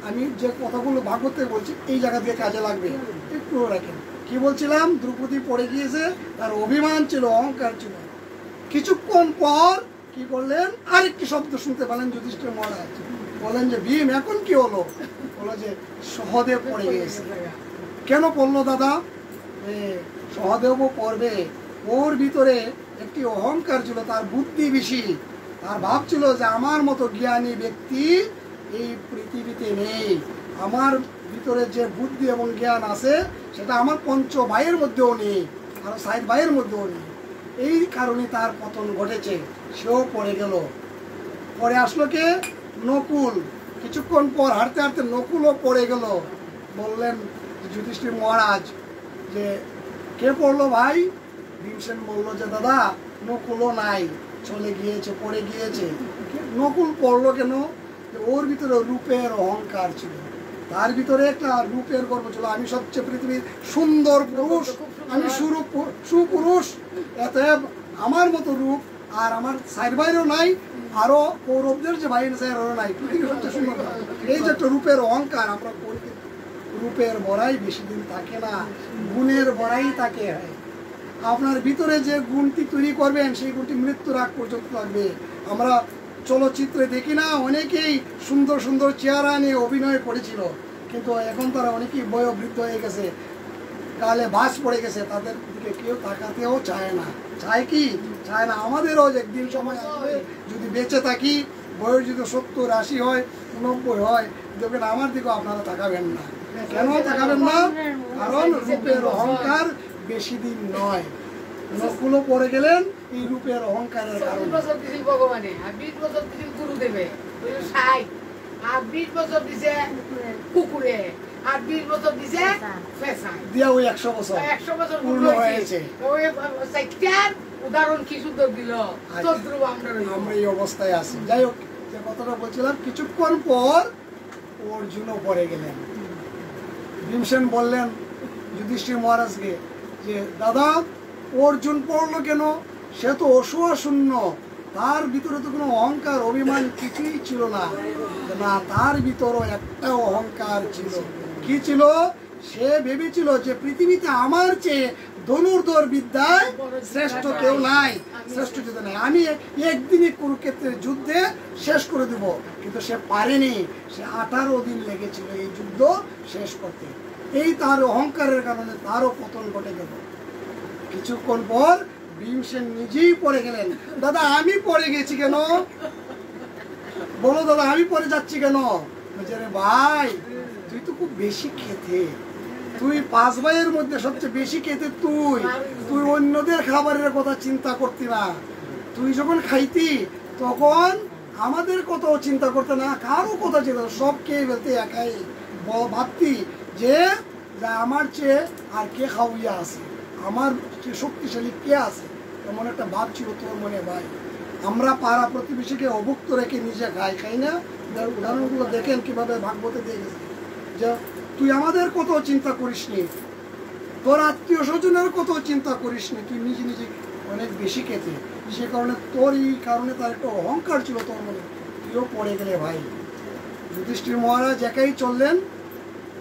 আমি যে কথাগুলো ভাগবতে বলছি এই জায়গা দিয়ে কাজে লাগবে, একটু রাখেন। কি বলছিলাম? দ্রৌপদী পড়ে গিয়েছে, তার অভিমান ছিল, অহংকার ছিল। কিছুক্ষণ পর কি করলেন? আরেকটি শব্দ শুনতে পেলেন যুধিষ্ঠির মহারাজ। বলেন যে ভীম এখন কি হলো? বলো যে সহদেব পড়ে গিয়েছে। কেন পড়লো দাদা? সহদেবও পড়বে। ওর ভিতরে একটি অহংকার ছিল, তার বুদ্ধি বেশি। তার ভাব ছিল যে আমার মতো জ্ঞানী ব্যক্তি এই পৃথিবীতে নেই। আমার ভিতরে যে বুদ্ধি এবং জ্ঞান আছে সেটা আমার পঞ্চ ভাইয়ের মধ্যেও নেই, আর ৬০ ভাইয়ের মধ্যেও নেই। এই কারণে তার পতন ঘটেছে। সেও পড়ে গেল। পরে আসলো কে? নকুল। কিছুক্ষণ পর হাঁটতে হাঁটতে নকুলও পড়ে গেল। বললেন যুধিষ্ঠির মহারাজ যে কে পড়লো ভাই? ভীমসেন বললো যে দাদা নকুলও নাই, চলে গিয়েছে, পড়ে গিয়েছে। নকুল পড়লো কেন? ওর ভিতরে রূপের অহংকার ছিল, তার ভিতরে একটা রূপের গর্ব ছিল। আমি সবচেয়ে পৃথিবীর সুন্দর পুরুষ, আমি সুপুরুষ, এতএব আমার মতো রূপ আর আমার ৬০ ভাইয়েরও নাই, আরো কৌরবদের যে ভাই স্যারও নাই, পৃথিবীর সবচেয়ে সুন্দর। এই যে একটা রূপের অহংকার আমরা করি। রূপের বড়াই বেশি দিন থাকে না, গুণের বড়াই থাকে। আপনার ভিতরে যে গুণটি তৈরি করবেন সেই গুণটি মৃত্যুর আগ পর্যন্ত লাগবে। আমরা চলচ্চিত্রে দেখি না, অনেকেই সুন্দর সুন্দর চেহারা নিয়ে অভিনয় করেছিল, কিন্তু এখন তারা অনেকেই বয়োবৃদ্ধ হয়ে গেছে, গালে বাস পড়ে গেছে, তাদের দিকে কেউ তাকাতেও চায় না। চায় কি? চায় না। আমাদেরও একদিন সময় আসবে, যদি বেঁচে থাকি, বয়স যদি ৭০, ৮০ হয়, ৯০ হয়, দেখবেন আমার দিকেও আপনারা তাকাবেন না। কেন তাকাবেন না? কারণ রূপের অহংকার বেশি দিন নয়। নকুলও পড়ে গেলেন এই রূপের অহংকারের কারণে। ২০ বছর দিছিল ভগবানে, আর ২০ বছর দিছিল গুরুদেবে, ৬০, আর ২০ বছর দিছে কুকুরে, আর ২০ বছর দিছে পেশায়। দিয়া ওই ১০০ বছর ১০০ বছর পূর্ণ হয়েছে। ওই চারটার উদাহরণ কি সুন্দর দিল। তদ্রুপ আমরা এই অবস্থায় আছি। যাই হোক, যে কথাটা বলছিলাম, কিছুক্ষণ পর অর্জুনও পড়ে গেলেন। ভীমসেন বললেন যুধিষ্ঠির মহারাজকে যে দাদা অর্জুন পড়লো কেন? সে তো অসুয়া শূন্য, তার ভিতরে তো কোনো অহংকার অভিমান কিছুই ছিল না। না, তার ভিতরও একটা অহংকার ছিল। কি ছিল? সে ভেবেছিল যে পৃথিবীতে আমার চেয়ে ধনুর্ধর বিদ্যায় শ্রেষ্ঠ কেউ নাই, শ্রেষ্ঠ যুদ্ধ নাই, আমি একদিনই কুরুক্ষেত্রের যুদ্ধে শেষ করে দেব। কিন্তু সে পারেনি। সে 18 দিন লেগেছিল এই যুদ্ধ শেষ করতে। এই তার অহংকারের কারণে তারও পতন ঘটে গেল। কিছুক্ষণ পর ভীমসেন নিজেই পড়ে গেলেন। দাদা আমি পড়ে গেছি কেন? বলো দাদা আমি পড়ে যাচ্ছি কেন? বলছে রে ভাই, তুই তো খুব বেশি খেতে, তুই ৫ ভাইয়ের মধ্যে সবচেয়ে বেশি খেতে, তুই অন্যদের খাবারের কথা চিন্তা করতি না। তুই যখন খাইতি তখন আমাদের কথাও চিন্তা করতে না, কারো কথা ছিল, সব খেয়ে ফেলতে, একাই ভাবতি যে আমার চেয়ে আর কে খাওয়াইয়া আছে, আমার চেয়ে শক্তিশালী কে আছে, এমন একটা ভাব ছিল তোর মনে। ভাই, আমরা পাড়া প্রতিবেশীকে অভুক্ত রেখে নিজে খাই না? উদাহরণগুলো দেখেন কিভাবে ভাগবতে দিয়ে গেছে যে তুই আমাদের কত চিন্তা করিস নি, তোর আত্মীয় স্বজনের কত চিন্তা করিস নি, তুই নিজে নিজে অনেক বেশি খেতে। সে কারণে তোর এই কারণে তার একটা অহংকার ছিল তোর মনে, তুইও পড়ে গেলে ভাই। যুধিষ্ঠির মহারাজ একাই চললেন,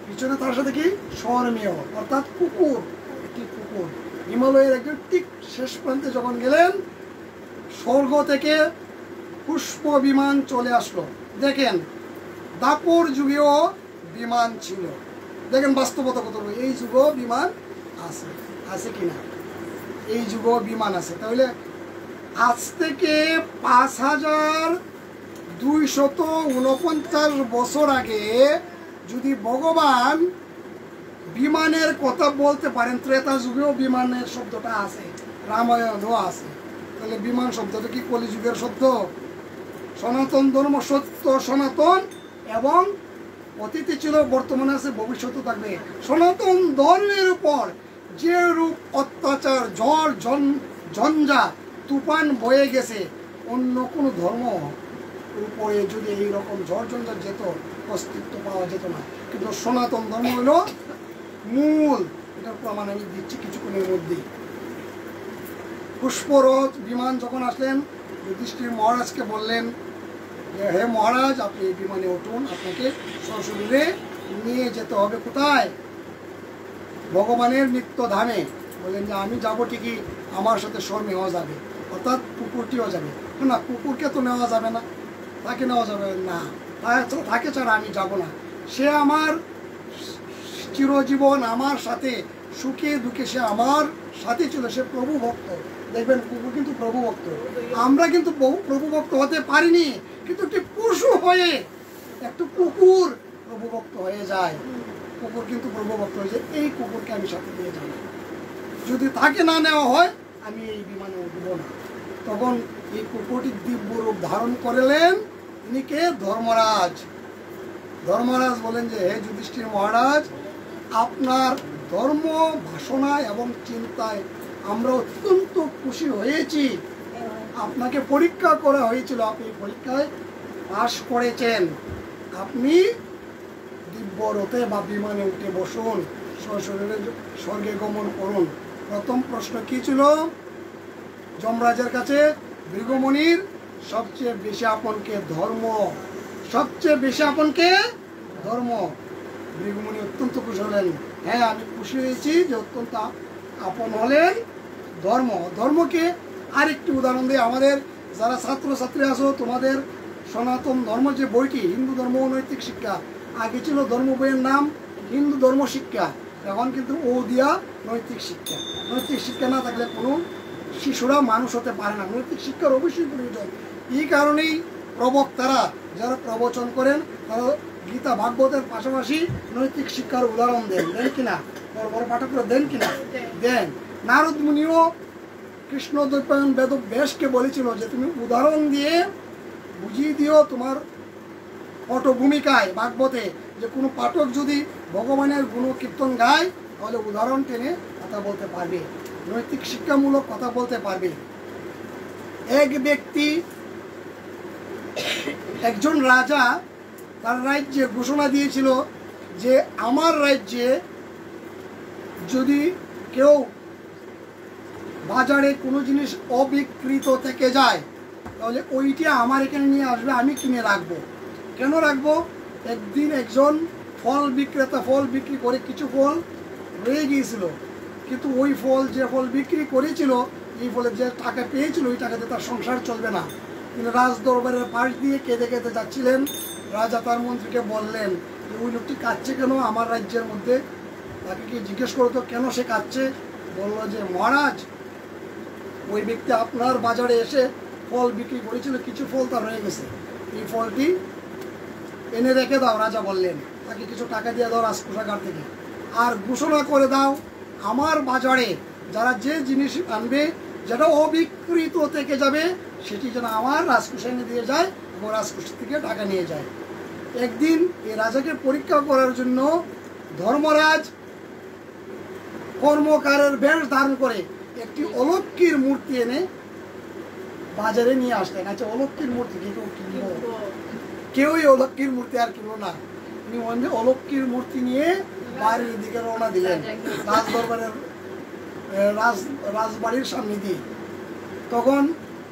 পিছনে তার সাথে কি স্বর্মেয় অর্থাৎ কুকুর, একটি কুকুর। হিমালয়ের একজন ঠিক শেষ প্রান্তে যখন গেলেন, স্বর্গ থেকে পুষ্প বিমান চলে আসলো। দেখেন দাপর যুগেও বিমান ছিল। দেখেন বাস্তবতা কত, এই যুগেও বিমান আছে, আছে কিনা? এই যুগেও বিমান আছে। তাহলে আজ থেকে ৫,২৪৯ বছর আগে যদি ভগবান বিমানের কথা বলতে পারেন, ত্রেতা যুগেও বিমানের শব্দটা আছে, রামায়ণও আছে। তাহলে বিমান শব্দটা কি কলিযুগের শব্দ? সনাতন ধর্ম সত্য সনাতন এবং অতীতে ছিল, বর্তমানে আছে, ভবিষ্যতে থাকবে। সনাতন ধর্মের উপর যে রূপ অত্যাচার, ঝড় ঝঞ্ঝা তুফান বয়ে গেছে, অন্য কোনো ধর্ম উপরে যদি এইরকম ঝড় ঝঞ্ঝা যেত, অস্তিত্ব পাওয়া যেত না। কিন্তু সনাতন ধর্ম হলো মূল। এটার প্রমাণ আমি দিচ্ছি কিছুক্ষণের মধ্যেই। পুষ্পরথ বিমান যখন আসলেন, যুধিষ্ঠির মহারাজকে বললেন যে হে মহারাজ, আপনি এই বিমানে উঠুন, আপনাকে সশরীরে নিয়ে যেতে হবে কোথায়? ভগবানের নিত্য ধামে। বললেন যে আমি যাব ঠিকই, আমার সাথে শর্মিও যাবে, অর্থাৎ কুকুরটিও যাবে। না, কুকুরকে তো নেওয়া যাবে না, তাকে নেওয়া যাবে না, তাকে ছাড়া আমি যাব না। সে আমার চিরজীবন আমার সাথে, সুখে দুঃখে সে আমার সাথে ছিল, সে প্রভু ভক্ত। দেখবেন কুকুর কিন্তু প্রভু ভক্ত। আমরা কিন্তু প্রভু ভক্ত হতে পারিনি, কিন্তু একটি পশু হয়ে একটু কুকুর প্রভু ভক্ত হয়ে যায়। কুকুর কিন্তু প্রভু ভক্ত হয়ে যায়। এই কুকুরকে আমি সাথে দিয়ে যাব, যদি তাকে না নেওয়া হয় আমি এই বিমানে উঠব না। তখন এই কুকুরটি দিব্য রূপ ধারণ করলেন। তিনি কে? ধর্মরাজ। ধর্মরাজ বলেন যে হে যুধিষ্ঠির মহারাজ, আপনার ধর্ম ভাষণা এবং চিন্তায় আমরা অত্যন্ত খুশি হয়েছি। আপনাকে পরীক্ষা করা হয়েছিল, আপনি পরীক্ষায় পাশ করেছেন। আপনি দিব্য রথে বা বিমানে উঠে বসুন, সশরীরে স্বর্গে গমন করুন। প্রথম প্রশ্ন কি ছিল যমরাজের কাছে? ভৃগুমুনির সবচেয়ে বেশি আপনকে ধর্ম, সবচেয়ে বেশি আপনকে ধর্ম। ভৃগুমুনি অত্যন্ত খুশি হলেন। হ্যাঁ, আমি খুশি হয়েছি যে অত্যন্ত আপন হলেন ধর্ম। ধর্মকে আরেকটি উদাহরণ দিয়ে, আমাদের যারা ছাত্রছাত্রী আছো, তোমাদের সনাতন ধর্ম যে বইটি, হিন্দু ধর্ম ও নৈতিক শিক্ষা, আগে ছিল ধর্ম বইয়ের নাম হিন্দু ধর্ম শিক্ষা, এখন কিন্তু ও দিয়া নৈতিক শিক্ষা। নৈতিক শিক্ষা না থাকলে কোনো শিশুরা মানুষ হতে পারে না। নৈতিক শিক্ষার অবশ্যই প্রয়োজন। এই কারণেই প্রবক্তারা যারা প্রবচন করেন, তারা গীতা ভাগবতের পাশাপাশি নৈতিক শিক্ষার উদাহরণ দেন। দেন কিনা? বড় বড় পাঠকরা দেন কিনা? দেন। নারদ মুনিও কৃষ্ণ দ্বৈপায়ন বেদব্যাসকে বলেছিল যে তুমি উদাহরণ দিয়ে বুঝিয়ে দিও তোমার পটভূমিকায় ভাগবতে, যে কোনো পাঠক যদি ভগবানের গুণ কীর্তন গায়, তাহলে উদাহরণ টেনে কথা বলতে পারবে, নৈতিক শিক্ষামূলক কথা বলতে পারবে। এক ব্যক্তি, একজন রাজা তার রাজ্যে ঘোষণা দিয়েছিল যে আমার রাজ্যে যদি কেউ বাজারে কোনো জিনিস অবিকৃত থেকে যায়, তাহলে ওইটা আমার এখানে নিয়ে আসবে, আমি কিনে রাখবো। কেন রাখবো? একদিন একজন ফল বিক্রেতা ফল বিক্রি করে কিছু ফল রয়ে গিয়েছিল, কিন্তু ওই ফল, যে ফল বিক্রি করেছিল, এই ফলের যে টাকা পেয়েছিল, ওই টাকাতে তার সংসার চলবে না। তিনি রাজ দরবারের পাশ দিয়ে কেঁদে কেঁদে যাচ্ছিলেন। রাজা তার মন্ত্রীকে বললেন যে ওই লোকটি কাঁদছে কেন আমার রাজ্যের মধ্যে? তাকে কি জিজ্ঞেস করতো কেন সে কাঁদছে? বলল যে মহারাজ, ওই ব্যক্তি আপনার বাজারে এসে ফল বিক্রি করেছিল, কিছু ফল তার রয়ে গেছে, এই ফলটি এনে রেখে দাও। রাজা বললেন তাকে কিছু টাকা দিয়ে দাও রাজকোষাগার থেকে, আর ঘোষণা করে দাও আমার বাজারে যারা যে জিনিস আনবে যেটা অবিকৃত থেকে যাবে, সেটি যেন আমার রাজকোষে এনে দিয়ে যায় এবং রাজকোষ থেকে টাকা নিয়ে যায়। একদিন এই রাজাকে পরীক্ষা করার জন্য ধর্মরাজ কর্মকারের বেশ ধারণ করে একটি অলক্ষ্মীর মূর্তি এনে বাজারে নিয়ে আসলেন। আচ্ছা, অলক্ষ্মীর মূর্তি কেউ কিনবো? কেউই অলক্ষ্মীর মূর্তি আর কিনলো না। তিনি অলক্ষ্মীর মূর্তি নিয়ে বাড়ির দিকে রওনা দিলেন, রাজ দরবারের রাজবাড়ির সামনে দিয়ে। তখন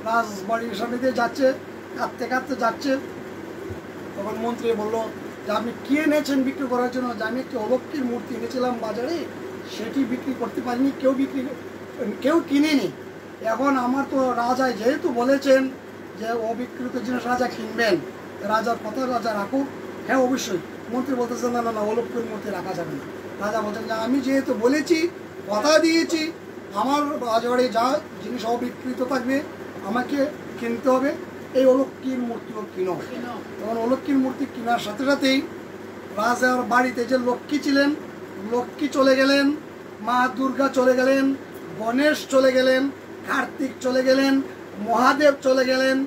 রাজবাড়ির সামনে দিয়ে যাচ্ছে, কাঁদতে কাঁদতে যাচ্ছে। তখন মন্ত্রী বলল যে আপনি কি এনেছেন বিক্রি করার জন্য? যে আমি একটি অলক্ষ্মীর মূর্তি এনেছিলাম বাজারে, সেটি বিক্রি করতে পারিনি, কেউ কিনেনি। এখন আমার তো রাজা যেহেতু বলেছেন যে অবিকৃত জিনিস রাজা কিনবেন, রাজার কথা রাজা রাখুক। হ্যাঁ, অবশ্যই। মন্ত্রী বলতেছেন না না না, অলক্ষ্মীর মূর্তি রাখা যাবে না। রাজা বলছেন যে আমি যেহেতু বলেছি, কথা দিয়েছি, আমার বাজারে যা জিনিস অবিকৃত থাকবে আমাকে কিনতে হবে, এই অলক্ষ্মীর মূর্তিও কিনো। তখন অলক্ষ্মীর মূর্তি কেনার সাথে সাথেই রাজার বাড়িতে যে লক্ষ্মী ছিলেন, লক্ষ্মী চলে গেলেন, মা দুর্গা চলে গেলেন, গণেশ চলে গেলেন, কার্তিক চলে গেলেন, মহাদেব চলে গেলেন,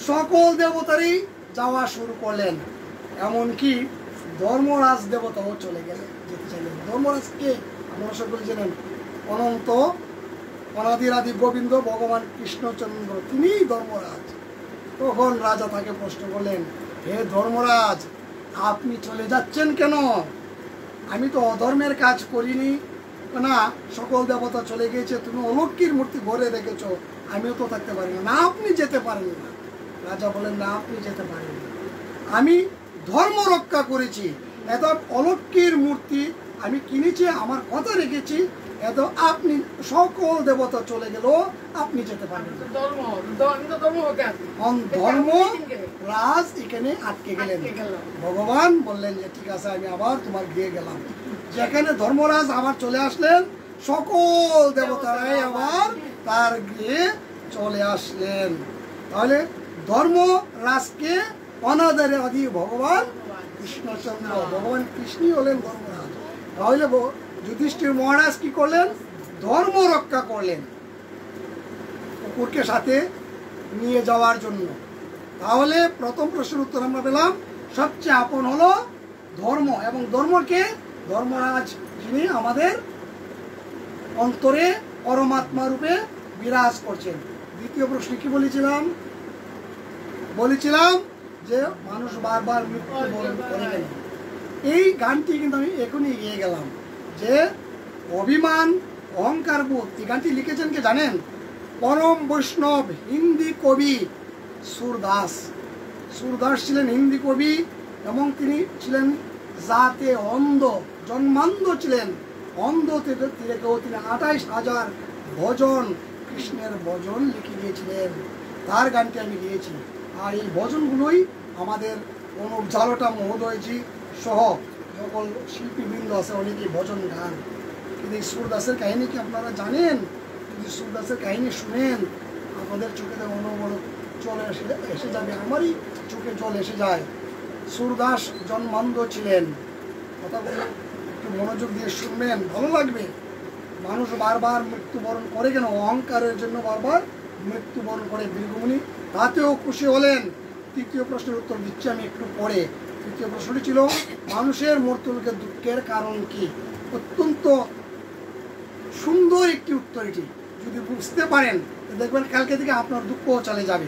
সকল দেবতারই যাওয়া শুরু করলেন। এমনকি ধর্মরাজ দেবতাও চলে গেলেন, যেতে চাইলেন। ধর্মরাজকে আমরা সকলে জানেন, অনন্ত অনাদিরাদি গোবিন্দ ভগবান কৃষ্ণচন্দ্র, তিনিই ধর্মরাজ। তখন রাজা তাকে প্রশ্ন করলেন, হে ধর্মরাজ, আপনি চলে যাচ্ছেন কেন? আমি তো অধর্মের কাজ করিনি না, সকল দেবতা চলে গিয়েছে, তুমি অলক্ষীর মূর্তি ঘরে রেখেছো, আমিও তো থাকতে পারি না, আপনি যেতে পারেন না। রাজা বলেন, না, আপনি যেতে পারেন না, আমি ধর্ম রক্ষা করেছি, এত অলক্ষীর মূর্তি আমি কিনেছি, আমার কথা রেখেছি, এত আপনি সকল দেবতা চলে গেল, আপনি যেতে পারবেন না। ধর্ম রাজ এখানে আটকে গেলেন। ভগবান বললেন যে ঠিক আছে, আমি আবার তোমার গিয়ে গেলাম। যেখানে ধর্মরাজ আবার চলে আসলেন, সকল দেবতারাই আবার তার গিয়ে চলে আসলেন। তাহলে ধর্মরাজকে অনাদারে আদি ভগবান কৃষ্ণচন্দ্র, ভগবান কৃষ্ণই হলেন ধর্মরাজ। তাহলে যুধিষ্ঠির মহারাজ কি করলেন? ধর্ম রক্ষা করলেন কুকুরকে সাথে নিয়ে যাওয়ার জন্য। তাহলে প্রথম প্রশ্নের উত্তর আমরা পেলাম, সবচেয়ে আপন হলো ধর্ম, এবং ধর্মকে ধর্মরাজ যিনি আমাদের অন্তরে পরমাত্মা রূপে বিরাজ করছেন। দ্বিতীয় প্রশ্ন কি বলেছিলাম যে মানুষ বারবার মৃত্যুবরণ করে গেল। এই গানটি কিন্তু আমি এখনই গিয়ে গেলাম, যে অভিমান অহংকার বোধ, এই গানটি লিখেছেন কে জানেন? পরম বৈষ্ণব হিন্দি কবি সুরদাস। সুরদাস ছিলেন হিন্দি কবি, এবং তিনি ছিলেন জাতে অন্ধ, জন্মান্ধ ছিলেন। অন্ধ থেকেও তিনি 28,000 ভজন, কৃষ্ণের ভজন লিখে দিয়েছিলেন। তার গানটি আমি গিয়েছি। আর এই ভজনগুলোই আমাদের অনুপ জালোটা মহোদয়জি সহ সকল শিল্পীবৃন্দ আছে, অনেকেই ভজন গান। কিন্তু এই সুরদাসের কাহিনী কি আপনারা জানেন? যদি সুরদাসের কাহিনী শুনেন, আপনাদের চোখে অনবরত চলে এসে যাবে, আমারই চোখে জল এসে যায়। সুরদাস জন্মান্ধ ছিলেন। কথাগুলো একটু মনোযোগ দিয়ে শুনবেন, ভালো লাগবে। মানুষ বারবার মৃত্যুবরণ করে কেন? অহংকারের জন্য বারবার মৃত্যুবরণ করে। বীরভূমনি তাতেও খুশি হলেন। তৃতীয় প্রশ্নের উত্তর দিচ্ছি আমি একটু পরে। তৃতীয় প্রশ্নটি ছিল, মানুষের মৃত্যুকে দুঃখের কারণ কি? অত্যন্ত সুন্দর একটি উত্তর এটি। যদি বুঝতে পারেন দেখবেন কালকে থেকে আপনার দুঃখও চলে যাবে।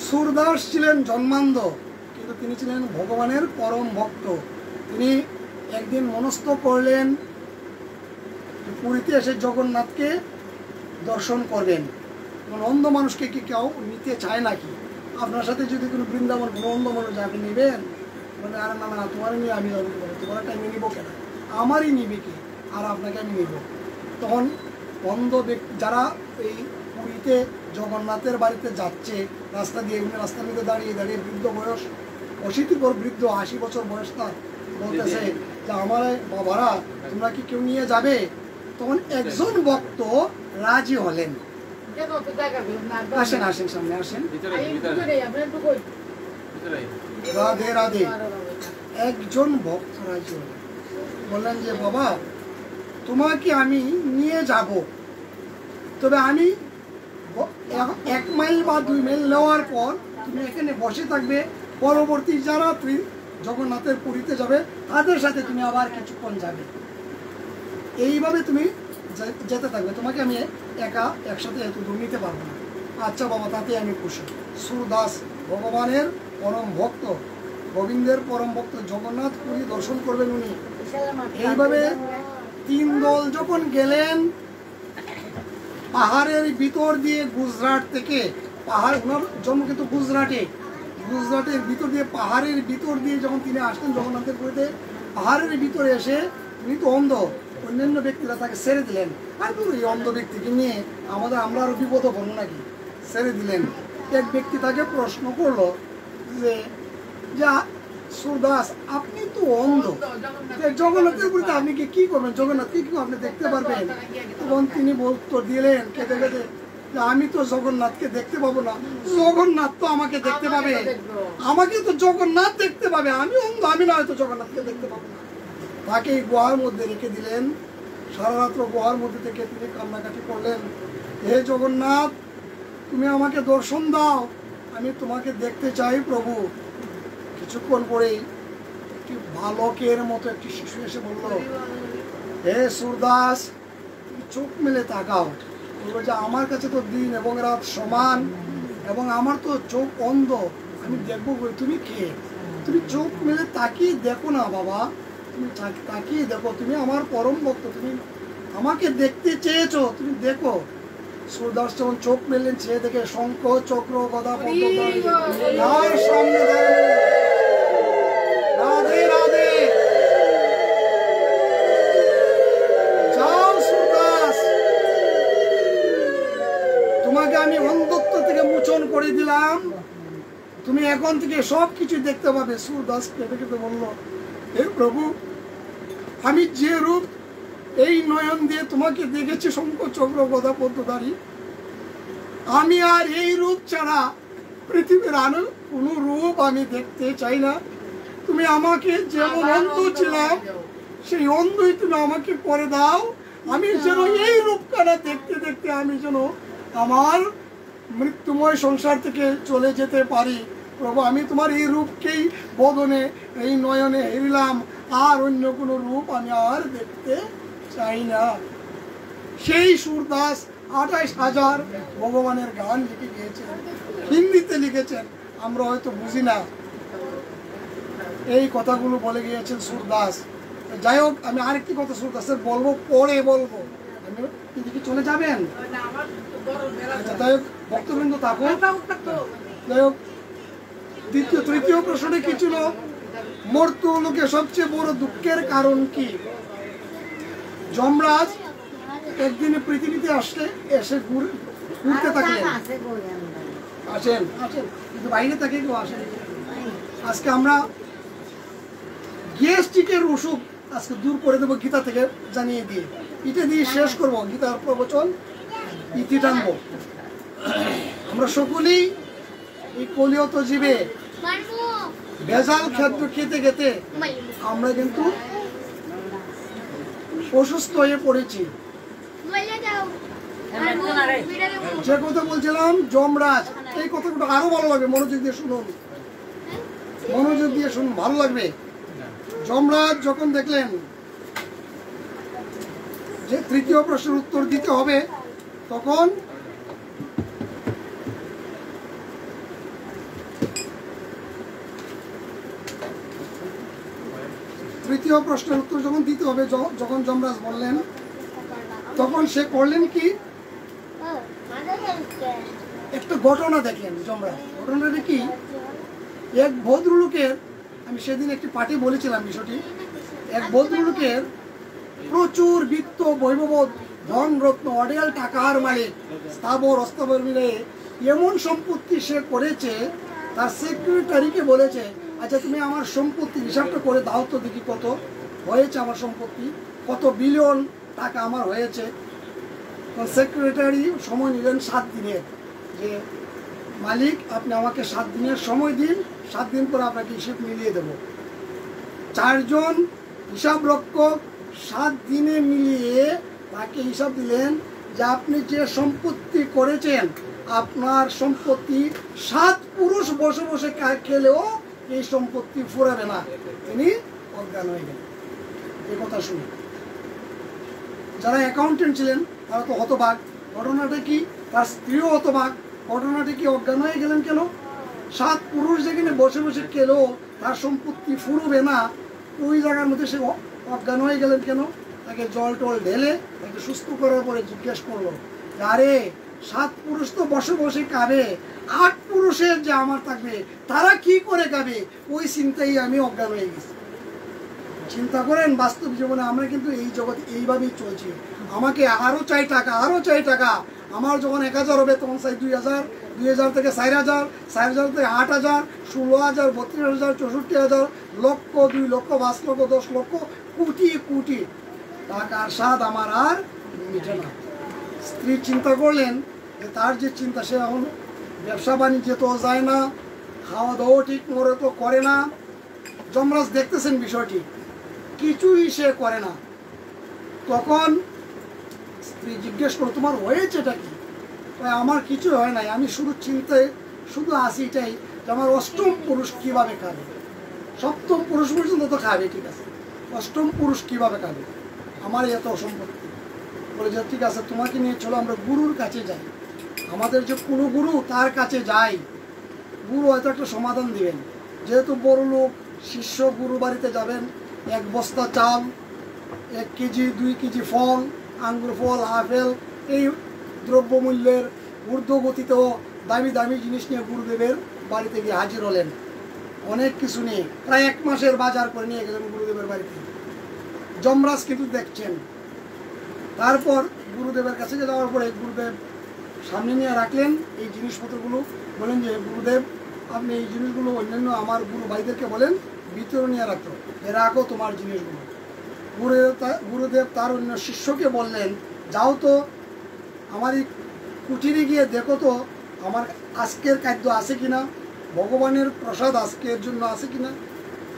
সুরদাস ছিলেন জন্মান্ধ, কিন্তু তিনি ছিলেন ভগবানের পরম ভক্ত। তিনি একদিন মনস্থ করলেন পুরীতে এসে জগন্নাথকে দর্শন করবেন। অন্ধ মানুষকে কি কেউ নিতে চায় নাকি? আপনার সাথে যদি কোনো বৃন্দাবন কোনো অন্ধ মানুষ আপনি নেবেন? মানে আর না না, তোমার নিয়ে আমি যাবো, তোমার টাইমে নিবো কেন? আমারই নিবে কি, আর আপনাকে আমি নিব। তখন অন্ধ ব্যক্তি যারা এই পুরীতে জগন্নাথের বাড়িতে যাচ্ছে রাস্তা দিয়ে, উনি রাস্তার মধ্যে দাঁড়িয়ে দাঁড়িয়ে, বৃদ্ধ বয়স, অশীতিকর বৃদ্ধ, 80 বছর বয়স তার, বলতেছে যে আমার বাবারা তোমরা কি কেউ নিয়ে যাবে? তখন একজন ভক্ত রাজি হলেন। আসেন আসেন, সামনে আসেন। রাধে রাধে। একজন ভক্ত রাজি হলেন, বললেন যে বাবা তোমাকে আমি নিয়ে যাব, তবে আমি 1 মাইল বা 2 মাইল নেওয়ার পর তুমি এখানে বসে থাকবে, পরবর্তী যারা জগন্নাথের পুরীতে যাবে তাদের সাথে তুমি আবার কিছুক্ষণ যাবে, এইভাবে তুমি যেতে থাকবে, তোমাকে আমি একসাথে এত দূর নিতে পারবো না। আচ্ছা বাবা, তাতে আমি খুশি। সুরদাস ভগবানের পরম ভক্ত, গোবিন্দের পরম ভক্ত, জগন্নাথ পুরী দর্শন করবেন উনি। এইভাবে 3 দল যখন গেলেন পাহাড়ের ভিতর দিয়ে, গুজরাট থেকে, পাহাড়, ওনার জন্ম কিন্তু গুজরাটের ভিতর দিয়ে, পাহাড়ের ভিতর দিয়ে যখন তিনি আসলেন জগন্নাথের পুরীতে, পাহাড়ের ভিতরে এসে তিনি তো অন্ধ, অন্যান্য ব্যক্তিরা তাকে ছেড়ে দিলেন। আর এই অন্ধ ব্যক্তিকে নিয়ে আমরা আরো বিপদ পড়বো নাকি? ছেড়ে দিলেন। এক ব্যক্তি তাকে প্রশ্ন করলো যে সুরদাস আপনি তো অন্ধ, জগন্নাথের পুরীতে আপনি কি করবেন? জগন্নাথকে কি আপনি দেখতে পারবেন? তখন তিনি উত্তর দিলেন কেঁদে কেঁদে, আমি তো জগন্নাথকে দেখতে পাবো না, জগন্নাথ তো আমাকে দেখতে পাবে, আমাকে তো জগন্নাথ দেখতে পাবে, আমি অন্ধ, আমি না হয়তো জগন্নাথকে দেখতে পাবো না। তাকে এই গুহার মধ্যে রেখে দিলেন সারা রাত্র গুহার মধ্যে থেকে তিনি কান্নাকাটি করলেন, হে জগন্নাথ, তুমি আমাকে দর্শন দাও, আমি তোমাকে দেখতে চাই প্রভু। কিছুক্ষণ পরেই একটি বালকের মতো একটি শিশু এসে বলল, হে সুরদাস, তুমি চোখ মেলে তাকাও। বলবো যে আমার কাছে তো দিন এবং রাত সমান, এবং আমার তো চোখ অন্ধ, আমি দেখবো বলে। তুমি কে? তুমি চোখ মেলে তাকিয়ে দেখো না বাবা, তুমি তাকিয়ে দেখো, তুমি আমার পরম ভক্ত, তুমি আমাকে দেখতে চেয়েছো, তুমি দেখো। সুরদাস যখন চোখ মেললেন, চেয়ে দেখে শঙ্খ চক্র গদা পদ্ম তার সামনে দাঁড়ানো। রাধে রাধে, যাও সুরদাস, তোমাকে আমি অন্ধত্ব থেকে মোচন করে দিলাম, তুমি এখন থেকে সবকিছু দেখতে পাবে। সুরদাস কেঁদে কেঁদে বলল, হে প্রভু, আমি যে রূপ এই নয়ন দিয়ে তোমাকে দেখেছি শঙ্খ চক্র গদা পদ্মধারী, আমি আর এই রূপ ছাড়া পৃথিবীর আর কোনো রূপ আমি দেখতে চাই না। তুমি আমাকে যেমন অন্ধ ছিলাম, সেই অন্ধই তুমি আমাকে করে দাও, আমি যেন এই রূপখানা দেখতে দেখতে আমি যেন আমার মৃত্যুময় সংসার থেকে চলে যেতে পারি। প্রভু, আমি তোমার এই রূপকেই বদনে, এই নয়নে হেরিলাম, আর অন্য কোনো রূপ আমি আর দেখতে চাই না। সেই সুরদাস 28,000 ভগবানের গান লিখে গিয়েছেন, হিন্দিতে লিখেছেন, আমরা হয়তো বুঝি না। এই কথাগুলো বলে গিয়েছেন সুরদাস। যাই হোক, আমি আরেকটি কথা সুরদাসের বলবো, পরে বলবো। আমি এদিকে চলে যাবেন? আচ্ছা, যাই হোক, ভক্তবৃন্দ থাকুন। যাই হোক, তৃতীয় প্রশ্নটি কি ছিল? মর্ত্য লোকে সবচেয়ে বড় দুঃখের কারণ কি? যমরাজ একদিনে পৃথিবীতে আসলে এসে ঘুরতে থাকলেন। আসেন আসেন, কিন্তু বাইরে থেকে কেউ আসেন। আজকে আমরা গ্যাস্ট্রিকের ওষুধ আজকে দূর করে দেবো গীতা থেকে জানিয়ে দিয়ে, এটা দিয়ে শেষ করবো গীতার প্রবচন, ইতি টানবো। আমরা সকলেই এই কলিয়ত জীবে ভেজাল খাদ্য খেতে খেতে আমরা কিন্তু অসুস্থ হয়ে পড়েছি। যে কথা বলছিলাম, যমরাজ, এই কথাগুলো আরো ভালো লাগবে, মনোযোগ দিয়ে শুনুন, মনোযোগ দিয়ে শুনুন, ভালো লাগবে। যমরাজ যখন দেখলেন যে তৃতীয় প্রশ্নের উত্তর দিতে হবে, তখন তৃতীয় প্রশ্নের উত্তর যখন দিতে হবে, যখন যমরাজ বললেন, তখন সে করলেন কি? একটা ঘটনা দেখলেন যমরাজ। ঘটনাটা কি? এক ভদ্রলোকের, আমি সেদিন একটি পার্টি বলেছিলাম বিষয়টি, এক ভদ্রলোকের প্রচুর বিত্ত বৈভব, ধন রত্ন, অডেল টাকার মালিক, স্থাবর অস্থাবর মিলে এমন সম্পত্তি সে করেছে, তার সেক্রেটারিকে বলেছে, আচ্ছা তুমি আমার সম্পত্তির হিসাবটা করে দাও তো দেখি কত হয়েছে, আমার সম্পত্তি কত বিলিয়ন টাকা আমার হয়েছে। সেক্রেটারি সময় নিলেন 7 দিনের, যে মালিক আপনি আমাকে 7 দিনের সময় দিন, 7 দিন পরে আপনাকে হিসাব মিলিয়ে দেব। 4 জন হিসাব রক্ষক 7 দিনে মিলিয়ে তাকে হিসাব দিলেন যে আপনি যে সম্পত্তি করেছেন, আপনার সম্পত্তি 7 পুরুষ বসে বসে খেলেও এই সম্পত্তি ফুরাবে না। তিনি অজ্ঞান হয়ে গেলেন এই কথা শুনে। যারা অ্যাকাউন্টেন্ট ছিলেন তারা তো হতবাক। ঘটনাটা কি? তার স্ত্রীও হতবাক। ঘটনাটা কি? অজ্ঞান হয়ে গেলেন কেন? 7 পুরুষ যেখানে বসে বসে খেলেও তার সম্পত্তি ফুরবে না, ওই জায়গার মধ্যে সে অজ্ঞান হয়ে গেলেন কেন? তাকে জল টল ঢেলে তাকে সুস্থ করার পরে জিজ্ঞেস করলো, আরে 7 পুরুষ তো বসে বসে খাবে, 8 পুরুষের যে আমার থাকবে তারা কি করে খাবে? ওই চিন্তাই আমি অজ্ঞান হয়ে গেছি। চিন্তা করেন, বাস্তব জীবনে আমরা কিন্তু এই জগতে এইভাবেই চলছি। আমাকে আরো চাই টাকা, আরো চাই টাকা। আমার যখন 1000 হবে তখন চাই 2000, 2000 থেকে 4000, 4000 থেকে 8000, 16000, 32000, 64000, লক্ষ, 2 লক্ষ, 5 লক্ষ, 10 লক্ষ, কোটি কোটি টাকার স্বাদ আমার আর মিটে না। স্ত্রী চিন্তা করলেন যে তার যে চিন্তা, সে এখন ব্যবসা বাণিজ্যে তো যায় না, খাওয়া দাওয়া ঠিক মতো তো করে না। যমরাজ দেখতেছেন বিষয়টি, কিছুই সে করে না। তখন স্ত্রী জিজ্ঞেস করো তোমার হয়েছেটা কি? আমার কিছু হয় নাই, আমি শুধু চিন্তায় শুধু আসি এটাই যে আমার অষ্টম পুরুষ কিভাবে খাবে। সপ্তম পুরুষ পর্যন্ত তো খাবে, ঠিক আছে, অষ্টম পুরুষ কিভাবে খাবে, আমার এত সম্পত্তি। বলে যে ঠিক আছে তোমাকে নিয়ে চলো আমরা গুরুর কাছে যাই, আমাদের যে কোনো গুরু তার কাছে যাই, গুরু হয়তো একটা সমাধান দিবেন। যেহেতু বড় লোক, শিষ্য গুরু বাড়িতে যাবেন, 1 বস্তা চাল, 1 কেজি 2 কেজি ফল, আঙ্গুর ফল, আপেল, এই দ্রব্যমূল্যের ঊর্ধ্বগতিতেও দামি দামি জিনিস নিয়ে গুরুদেবের বাড়িতে গিয়ে হাজির হলেন। অনেক কিছু নিয়ে প্রায় 1 মাসের বাজার করে নিয়ে গেলেন গুরুদেবের বাড়িতে। যমরাজ কিন্তু দেখছেন। তারপর গুরুদেবের কাছে যাওয়ার পরে গুরুদেব সামনে নিয়ে রাখলেন এই জিনিসপত্রগুলো, বলেন যে গুরুদেব আপনি এই জিনিসগুলো অন্যান্য আমার গুরু ভাইদেরকে বলেন ভিতরে নিয়ে রাখতো, রাখো তোমার জিনিসগুলো। গুরুদেব তার অন্য শিষ্যকে বললেন যাও তো আমার এই কুটিরে গিয়ে দেখো তো আমার আজকের খাদ্য আছে কিনা, ভগবানের প্রসাদ আজকের জন্য আছে কিনা।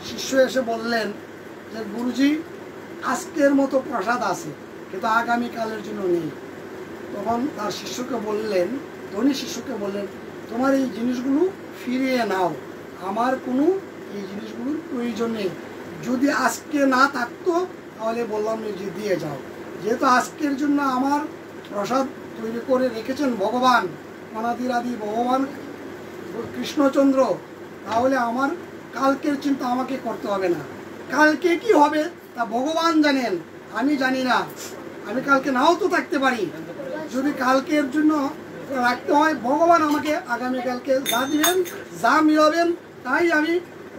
শিষ্য এসে বললেন যে গুরুজি আজকের মতো প্রসাদ আছে কিন্তু আগামীকালের জন্য নেই। তখন তার শিষ্যকে বললেন, ধনী শিষ্যকে বললেন তোমার এই জিনিসগুলো ফিরিয়ে নাও, আমার কোনো এই জিনিসগুলোর প্রয়োজন নেই। যদি আজকে না থাকতো তাহলে বললাম যে দিয়ে যাও, যেহেতু আজকের জন্য আমার প্রসাদ তৈরি করে রেখেছেন ভগবান, অনাদিরাদি ভগবান কৃষ্ণচন্দ্র, তাহলে আমার কালকের চিন্তা আমাকে করতে হবে না। কালকে কি হবে তা ভগবান জানেন, আমি জানি না, আমি কালকে নাও তো থাকতে পারি। যদি কালকের জন্য রাখতে হয় ভগবান আমাকে আগামীকালকে যা দিবেন, যা মিলাবেন তাই আমি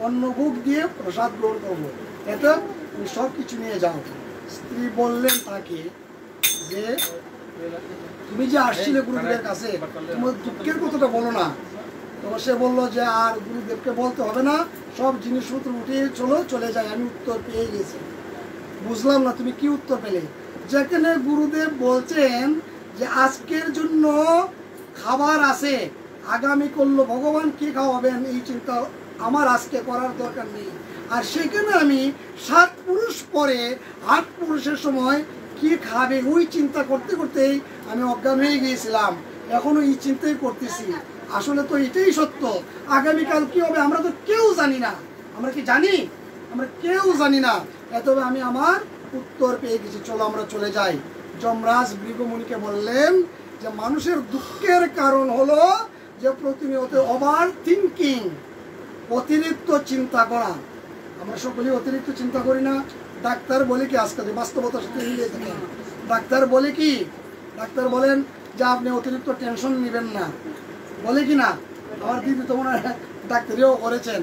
অন্নভোগ দিয়ে প্রসাদ গ্রহণ করবো, এতে তুমি সব কিছু নিয়ে যাও। স্ত্রী বললেন তাকে যে তুমি যে আসছিলে গুরুদেবের কাছে তোমার দুঃখের কথাটা বলো না। তো সে বললো যে আর গুরুদেবকে বলতে হবে না, সব জিনিসপত্র উঠিয়ে চলে যায়, আমি উত্তর পেয়ে গেছি। বুঝলাম না তুমি কি উত্তর পেলে? যেখানে গুরুদেব বলছেন যে আজকের জন্য খাবার আছে, আগামী করলো ভগবান কি খাওয়াবেন এই চিন্তা আমার আজকে করার দরকার নেই। আর সেখানে আমি 7 পুরুষ পরে 8 পুরুষের সময় কি খাবে ওই চিন্তা করতে করতেই আমি অজ্ঞান হয়ে গিয়েছিলাম, এখনো এই চিন্তাই করতেছি। আসলে তো এটাই সত্য, আগামীকাল কি হবে আমরা তো কেউ জানি না। আমরা কি জানি? আমরা কেউ জানি না। তবে আমি আমার উত্তর পেয়ে গেছি, চলো আমরা চলে যাই। যমরাজ ভৃগুমুনিকে বললেন যে মানুষের দুঃখের কারণ হলো যে প্রতিনিয়ত ওভার থিঙ্কিং, অতিরিক্ত চিন্তা করা। আমরা সকলেই অতিরিক্ত চিন্তা করি না। ডাক্তার বলে কি, আজকাল বাস্তবতার সাথে মিলিয়ে থাকে, ডাক্তার বলে কি, ডাক্তার বলেন যে আপনি অতিরিক্ত টেনশন নেবেন না, বলে কি না? আমার দিদি তো মনে হয় ডাক্তারিও করেছেন।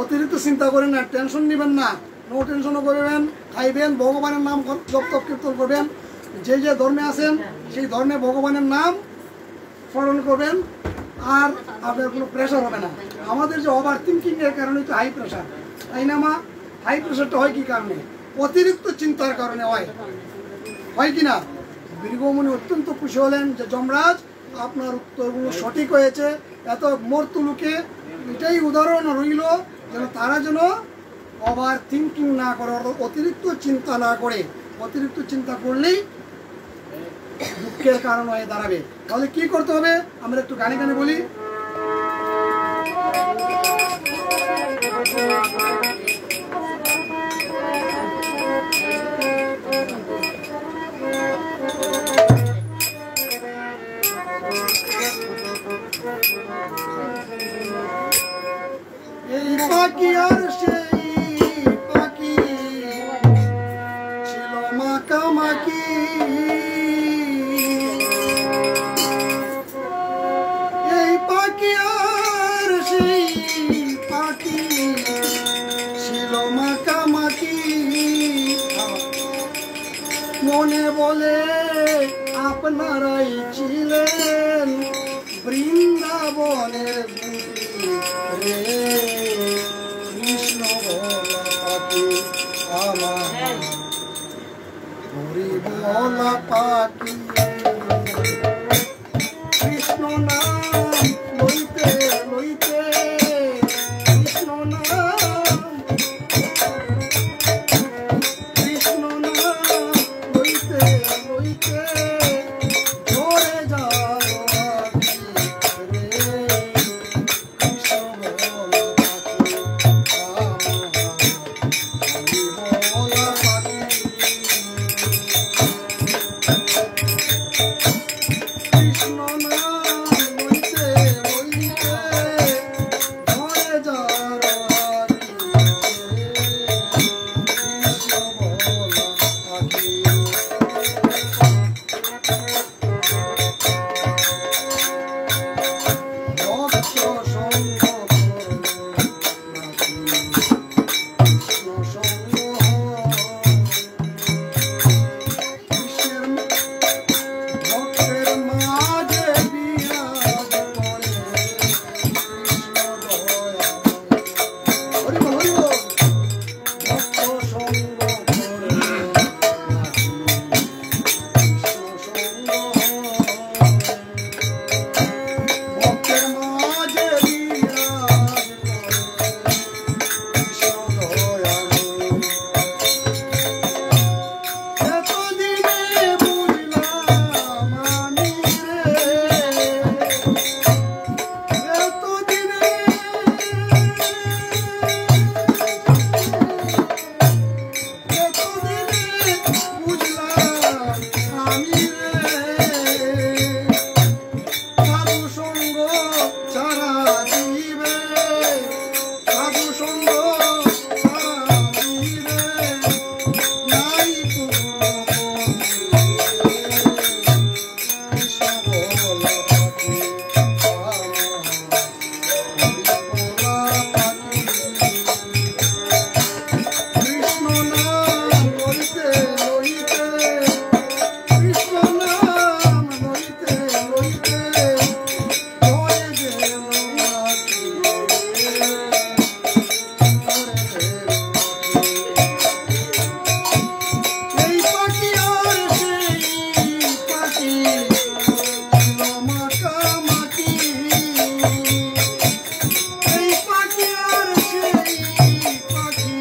অতিরিক্ত চিন্তা করেন না, টেনশন নেবেন না, নো টেনশনও করবেন, খাইবেন, ভগবানের নাম জপ তপ কীর্তন করবেন, যে যে ধর্মে আছেন সেই ধর্মে ভগবানের নাম স্মরণ করবেন, আর আপনার কোনো প্রেশার হবে না। আমাদের যে ওভার থিঙ্কিংয়ের কারণে তো হাই প্রেশার, তাই না মা? হাই প্রেশারটা হয় কি কারণে? অতিরিক্ত চিন্তার কারণে হয় কি না? ভৃগুমুনি অত্যন্ত খুশি হলেন যে যমরাজ আপনার উত্তরগুলো সঠিক হয়েছে। এত মর্তুলোকে এটাই উদাহরণ রইল যেন তারা যেন ওভার থিঙ্কিং না করে, অতিরিক্ত চিন্তা না করে। অতিরিক্ত চিন্তা করলেই দুঃখের কারণ হয়ে দাঁড়াবে। তাহলে কি করতে হবে আমরা একটু গানে গানে বলি। এই পাখি আর সেই পাখি ছিল মাখামাখি, এই পাখি আর সেই পাখি ছিল মাখামাখি। মনে বলে আপনারাই ছিলেন বৃন্দাবনের রে, কৃষ্ণ বলা পাখি আমার হরি বলা পাখি। কৃষ্ণ নাম লইতে লইতে, কৃষ্ণ নাম ধরে যাও রে কৃষ্ণ বলা পাখি আমি বলা পাখি কৃষ্ণ নাম লইতে লইতে ধরে যাও কৃষ্ণ বলা পাখি ভক্ত সঙ্গ কৃষ্ণ সঙ্গ কৃষ্ণের ভক্তের মাঝে বিরাজ করে কৃষ্ণ দয়া হরি বল হরি বল ভক্ত সঙ্গ করে কৃষ্ণ সঙ্গ ভক্তের মাঝে বিরাজ করে কৃষ্ণ দয়াময়। এতদিনে বুঝলাম আমি রে, এতদিনে বুঝলাম আমি রে, সাধু সঙ্গ ছাড়া দিবে, সাধু সঙ্গ ছাড়া দিবে, নাই কোনো কৃষ্ণ বলা পাখি বলা পাখি কৃষ্ণ নাম লইতে লইতে কৃষ্ণ নাম লইতে লইতে ধরে গেল পাখি এই পাখি আর সেই পাখি ছিল মাখামাখি, এই পাখি আর সেই পাখি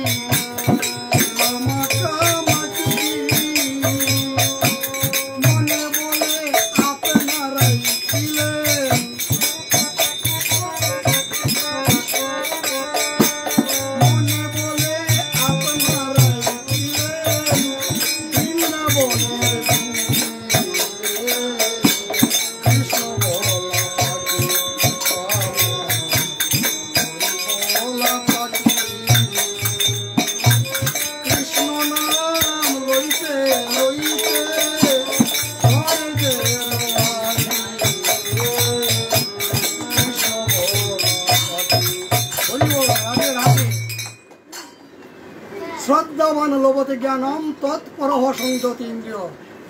ছিল মাখামাখি, মনে বলে আপনারাই ছিলেন, মনে বলে আপনারাই ছিলেন বৃন্দাবনের তীরে, কৃষ্ণ বলা পাখি বলা পাখি কৃষ্ণ নাম লইতে লইতে ধরে গেল কৃষ্ণ বলা পাখি হরি বল রাধে রাধে। শ্রদ্ধাবান লভতে জ্ঞানম তৎপরহ সংযতি ইন্দ্রিয়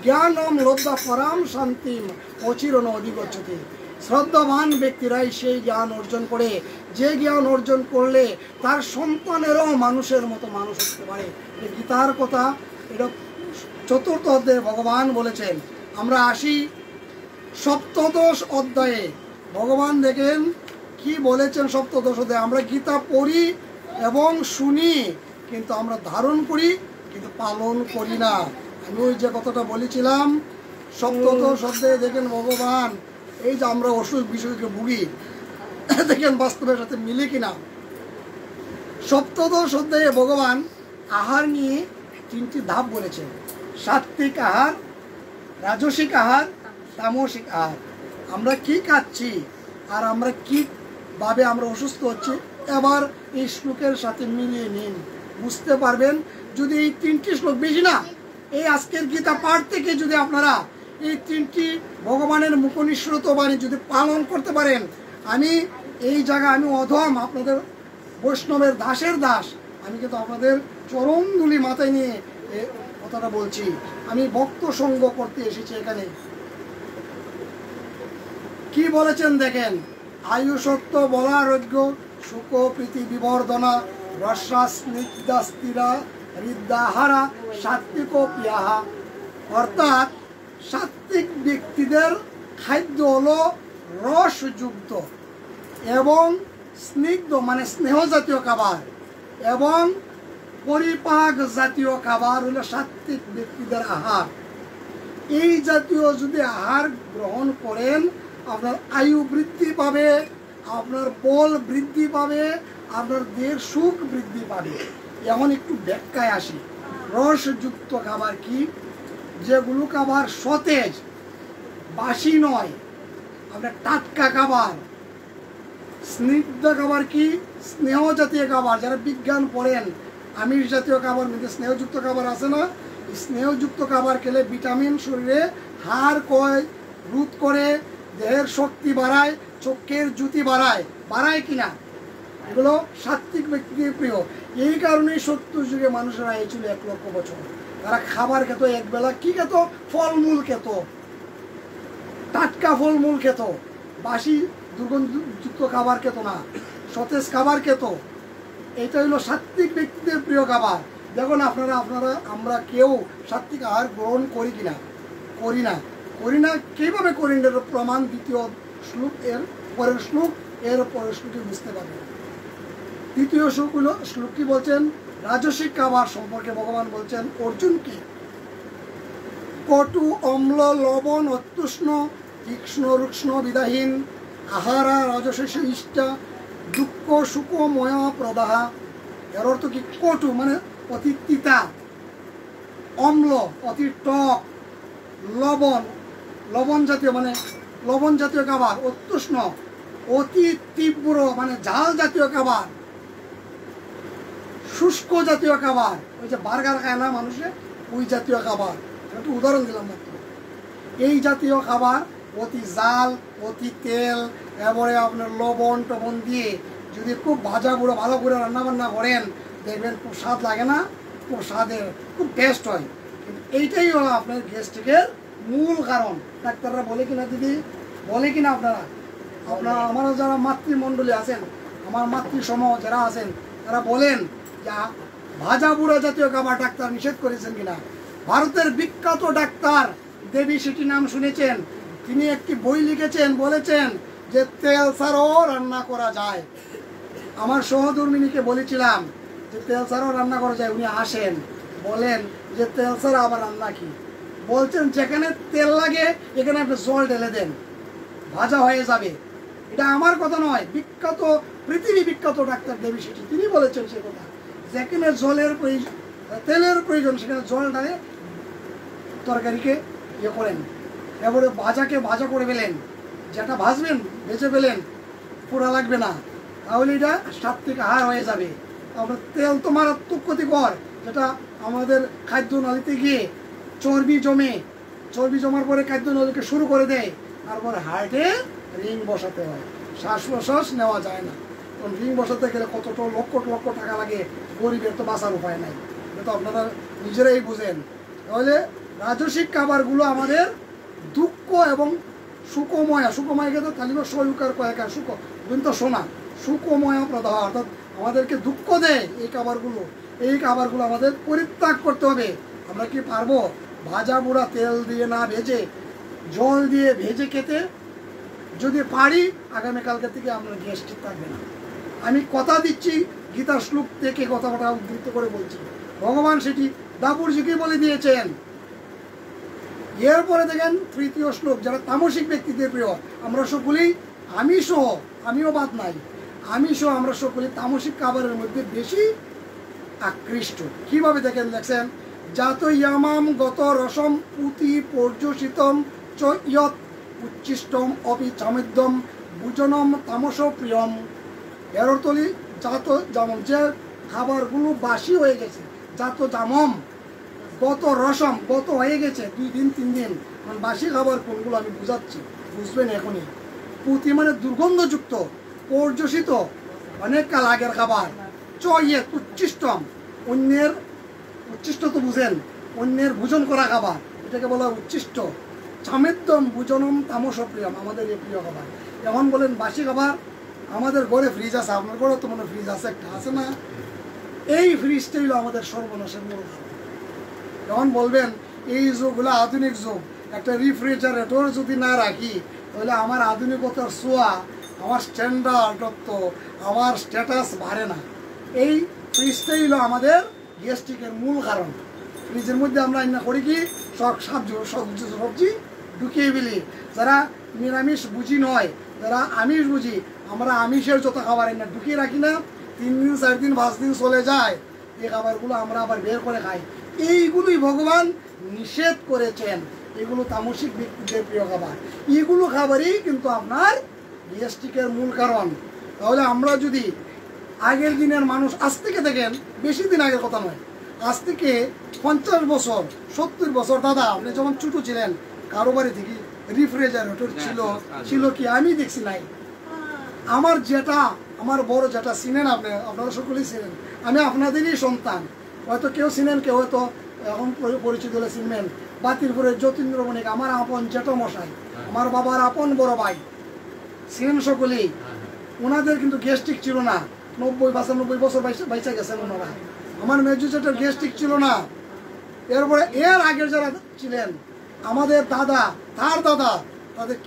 জ্ঞানম লব্ধা পরাম শান্তিম অচিরন অধিগচ্ছতি। শ্রদ্ধাবান ব্যক্তিরাই সেই জ্ঞান অর্জন করে, যে জ্ঞান অর্জন করলে তার সন্তানেরও মানুষের মতো মানুষ হতে পারে। এটা গীতার কথা, এটা চতুর্থ অধ্যায়ে ভগবান বলেছেন। আমরা আসি সপ্তদশ অধ্যায়ে, ভগবান দেখেন কি বলেছেন সপ্তদশ অধ্যায়ে। আমরা গীতা পড়ি এবং শুনি, কিন্তু আমরা ধারণ করি কিন্তু পালন করি না। আমি ওই যে কথাটা বলেছিলাম সপ্তদশ অধ্যায়ে দেখেন ভগবান এই যে আমরা অসুখ বিসুখে ভুগি, দেখেন বাস্তবের সাথে মিলে কিনা। সপ্তদশ অধ্যায়ে ভগবান আহার নিয়ে তিনটি ধাপ বলেছেন: সাত্বিক আহার, রাজসিক আহার, তামসিক আহার। আমরা কি খাচ্ছি আর আমরা কিভাবে আমরা অসুস্থ হচ্ছি, এবার এই শ্লোকের সাথে মিলিয়ে নিন, বুঝতে পারবেন। যদি এই তিনটি শ্লোক, বেশি না, এই আজকের গীতা পাঠ থেকে যদি আপনারা এই তিনটি ভগবানের মুখনিঃসৃত বাণী যদি পালন করতে পারেন, আমি এই জায়গায় আমি অধম, আপনাদের বৈষ্ণবের দাসের দাস, আমি কিন্তু আপনাদের চরণ ধুলি মাথায় নিয়ে কথাটা বলছি। আমি ভক্ত সঙ্গ করতে এসেছি এখানে। কি বলেছেন দেখেন: আয়ুষত্ব বলারোগ্য সুখ প্রীতি বিবর্ধনা রসা স্নিগ্ধা স্থিরা হৃদাহারা সাত্বিক পিয়াহা। অর্থাৎ সাত্বিক ব্যক্তিদের খাদ্য হলো রসযুক্ত এবং স্নিগ্ধ মানে স্নেহ জাতীয় খাবার, এবং পরিপাক জাতীয় খাবার হলো সাত্বিক ব্যক্তিদের আহার। এই জাতীয় যদি আহার গ্রহণ করেন আপনার আয়ু বৃদ্ধি পাবে, আপনার বল বৃদ্ধি পাবে, আপনার দেহের সুখ বৃদ্ধি পাবে। এখন একটু ব্যাখ্যায় আসি। রসযুক্ত খাবার কি? যেগুলো খাবার সতেজ, বাসি নয়, আপনার টাটকা খাবার। স্নিগ্ধ খাবার কি? স্নেহ জাতীয় খাবার। যারা বিজ্ঞান পড়েন, আমিষ জাতীয় খাবার মধ্যে স্নেহযুক্ত খাবার আছে না? স্নেহযুক্ত খাবার খেলে ভিটামিন শরীরে হাড় কয় রোধ করে, দেহের শক্তি বাড়ায়, চোখের জ্যোতি বাড়ায়। বাড়ায় কিনা? এগুলো সাত্ত্বিক ব্যক্তিদের প্রিয়। এই কারণেই 70 যুগে মানুষেরা এই ছিল 1 লক্ষ বছর। তারা খাবার খেত, একবেলা কি খেত? ফলমূল খেত, টাটকা ফলমূল খেত, বাসি দুর্গন্ধযুক্ত খাবার খেত না, সতেজ খাবার খেত। এটা হলো সাত্ত্বিক ব্যক্তিদের প্রিয় খাবার। দেখুন আমরা কেউ সাত্ত্বিক আহার গ্রহণ করি কিনা? করি না। কিভাবে করি না? প্রমাণ দ্বিতীয় শ্লোক, এর পরের শ্লোক, এর পরের শ্লোকে বুঝতে পারবেন। তৃতীয় শ্লোক কি বলছেন? রাজসিক খাবার সম্পর্কে ভগবান বলছেন অর্জুনকে, কটু অম্ল লবণ অত্যুষ্ণ তীক্ষ্ণ রুক্ষ্ণ বিদাহীন আহারা রাজসিক ইষ্টা দুঃখ সুখ ময়া প্রদাহা। এর অর্থ কি? কটু মানে অতি তিতা, অম্ল অতি টক, লবণ জাতীয় মানে লবণ জাতীয় খাবার, অত্যুষ্ণ অতি তীব্র মানে ঝাল জাতীয় খাবার, শুষ্ক জাতীয় খাবার। ওই যে বার্গার খায় না মানুষে, ওই জাতীয় খাবার। একটু উদাহরণ দিলাম মাত্র। এই জাতীয় খাবার অতি জাল, অতি তেল, এবারে আপনার লবণ টবণ দিয়ে যদি খুব ভাজা বুড়ো ভালো করে রান্নাবান্না করেন, দেখবেন খুব স্বাদ লাগে না? খুব স্বাদের, খুব টেস্ট হয়। কিন্তু এইটাই হলো আপনার গ্যাস্ট্রিকের মূল কারণ। ডাক্তাররা বলে কিনা দিদি? বলে কিনা আপনারা? আমারও যারা মাতৃমণ্ডলী আছেন, আমার মাতৃসমূহ যারা আছেন, তারা বলেন যে ভাজা বুড়া জাতীয় খাবার ডাক্তার নিষেধ করেছেন কিনা। ভারতের বিখ্যাত ডাক্তার দেবী সেটি নাম শুনেছেন, তিনি একটি বই লিখেছেন, বলেছেন যে তেল ছাড়াও রান্না করা যায়। আমার সহধর্মিনীকে বলেছিলাম যে তেল ছাড়াও রান্না করা যায়, উনি আসেন, বলেন যে তেল ছাড়া আবার রান্না কি? বলছেন যেখানে তেল লাগে এখানে আপনি জল ঢেলে দেন, ভাজা হয়ে যাবে। এটা আমার কথা নয়, বিখ্যাত পৃথিবী বিখ্যাত ডাক্তার দেবী সেটি, তিনি বলেছেন সে কথা। যেখানে তেলের প্রয়োজন সেখানে জল ঢালে তরকারিকে ইয়ে করেন, এবারে ভাজা করে ফেলেন, যেটা ভাজবেন ভেজে ফেলেন, পোড়া লাগবে না, তাহলে এটা সাত্ত্বিক আহার হয়ে যাবে। আপনার তেল তো মারাত্মক ক্ষতিকর, যেটা আমাদের খাদ্য নালীতে গিয়ে চর্বি জমার পরে খাদ্য নালীকে শুরু করে দেয়, তারপর হার্টে রিং বসাতে হয়, শ্বাস প্রশ্বাস নেওয়া যায় না। কারণ রিং বসাতে গেলে কতটা লক্ষ লক্ষ টাকা লাগে, গরিবের তো বাঁচার উপায় নাই, এটা তো আপনারা নিজেরাই বুঝেন। তাহলে রাজসিক খাবারগুলো আমাদের দুঃখ এবং সুখময় খেতে তালিকা সয়ুকার কয়েকার সুখ কিন্তু শোনা সুখময় প্রদাহ, অর্থাৎ আমাদেরকে দুঃখ দেয় এই খাবারগুলো আমাদের পরিত্যাগ করতে হবে। আমরা কি পারবো ভাজা বুড়া তেল দিয়ে না ভেজে জল দিয়ে ভেজে খেতে? যদি পারি আগামীকালকে থেকে আমরা গ্যাস্ট্রিক থাকবে না। আমি কথা দিচ্ছি, গীতার শ্লোক থেকে কথাটা উদ্ধৃত করে বলছি, ভগবান সেটি দাপুরজিকে বলে দিয়েছেন। এরপরে দেখেন তৃতীয় শ্লোক, যারা তামসিক ব্যক্তিদের প্রিয়, আমরা সকলেই আমিও বাদ নাই, আমরা সকলে তামসিক খাবারের মধ্যে বেশি আকৃষ্ট। কিভাবে দেখেন? দেখছেন, জাত ইয়ামাম গত রসম পুতি পর্যশিতম চ ইয়ৎ উচ্ছিষ্টম অপি চামিদ্যম ভোজনম তামস প্রিয়ম। এর অর্থলি জাত জামম, যে খাবারগুলো বাসি হয়ে গেছে, জাত জামম গত রসম, গত হয়ে গেছে 2 দিন 3 দিন, মানে বাসি খাবার কোনগুলো আমি বুঝাচ্ছি, বুঝবেন এখনই। পুঁতি মানে দুর্গন্ধযুক্ত, পর্যসিত অনেক কাল আগের খাবার, চয়ে উচ্ছিষ্টম অন্যের, উচ্ছিষ্ট তো বুঝেন, অন্যের ভোজন করা খাবার, এটাকে বলা উচ্ছিষ্ট। চামেদ্যম ভোজনম তামস প্রিয়ম, আমাদের এই প্রিয় খাবার। যেমন বলেন বাসি খাবার, আমাদের ঘরে ফ্রিজ আছে, আপনার ঘরে তো মনে ফ্রিজ আছে, একটা আছে না? এই ফ্রিজটাই হলো আমাদের সর্বনাশের মূল খাবার। যখন বলবেন এই যুগ হলো আধুনিক যুগ, একটা রেফ্রিজারেটর যদি না রাখি তাহলে আমার আধুনিকতার ছোঁয়া, আমার স্ট্যান্ডার্ড, আমার স্ট্যাটাস বাড়ে না। এই ফ্রিজটাই হলো আমাদের গ্যাস্ট্রিকের মূল কারণ। ফ্রিজের মধ্যে আমরা রান্না করি কি সব সবজি ঢুকিয়ে ফেলি। যারা নিরামিষ বুঝি নয়, যারা আমিষ বুঝি, আমরা আমিষের যত খাবার রান্না ঢুকিয়ে রাখি না, 3 দিন 4 দিন 5 দিন চলে যায়, এই খাবারগুলো আমরা আবার বের করে খাই। এইগুলোই ভগবান নিষেধ করেছেন, এগুলো তামসিক ব্যক্তিদের প্রিয় খাবার। এগুলো খাবারই কিন্তু আপনার গ্যাস্ট্রিকের মূল কারণ। তাহলে আমরা যদি আগের দিনের মানুষ, আজ থেকে দেখেন, বেশি দিন আগের কথা নয়, আজ থেকে 50 বছর 70 বছর, দাদা আপনি যখন ছোট ছিলেন কারো বাড়ি থেকে রেফ্রিজারেটর ছিল কি? আমি দেখছি নাই। আমার যেটা, আমার বড় যেটা চিনেন আপনি, আপনারা সকলেই চিনেন, আমি আপনাদেরই সন্তান, হয়তো কেউ চিনেন, কেউ হয়তো এখন পরিচিত হলে চিনবেন, বাতিলপুরের যতীন্দ্র বণিক, আমার আপন জেঠো মশাই, আমার বাবার আপন বড় ভাই, চিনেন সকলেই। ওনাদের কিন্তু গ্যাস্ট্রিক ছিল না, 90-95 বছর বাইচা গেছেন ওনারা। আমার মেজু জেঠার গ্যাস্ট্রিক ছিল না। এরপরে এর আগের যারা ছিলেন, আমাদের দাদা, তার দাদা, তাদের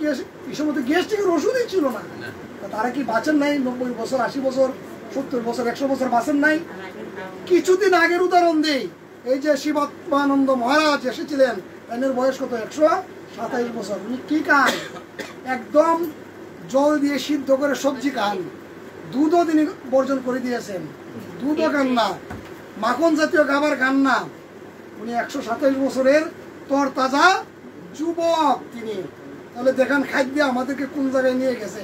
এই সময় গ্যাস্ট্রিকের ওষুধই ছিল না। তারা কি বাঁচেন নাই? 90 বছর, 80 বছর, 70 বছর, 100 বছর বাঁচেন নাই? কিছুদিন আগের উদাহরণ দিই, এই যে শিবাত্মানন্দ মহারাজ এসেছিলেন, তাদের বয়স কত? 127 বছর। উনি কি খান? একদম জল দিয়ে সিদ্ধ করে সবজি খান, দুধও তিনি বর্জন করে দিয়েছেন, দুধও খান না, মাখন জাতীয় খাবার খান না। উনি 127 বছরের তরতাজা যুবক তিনি। তাহলে দেখেন খাদ্য আমাদেরকে কোন জায়গায় নিয়ে গেছে।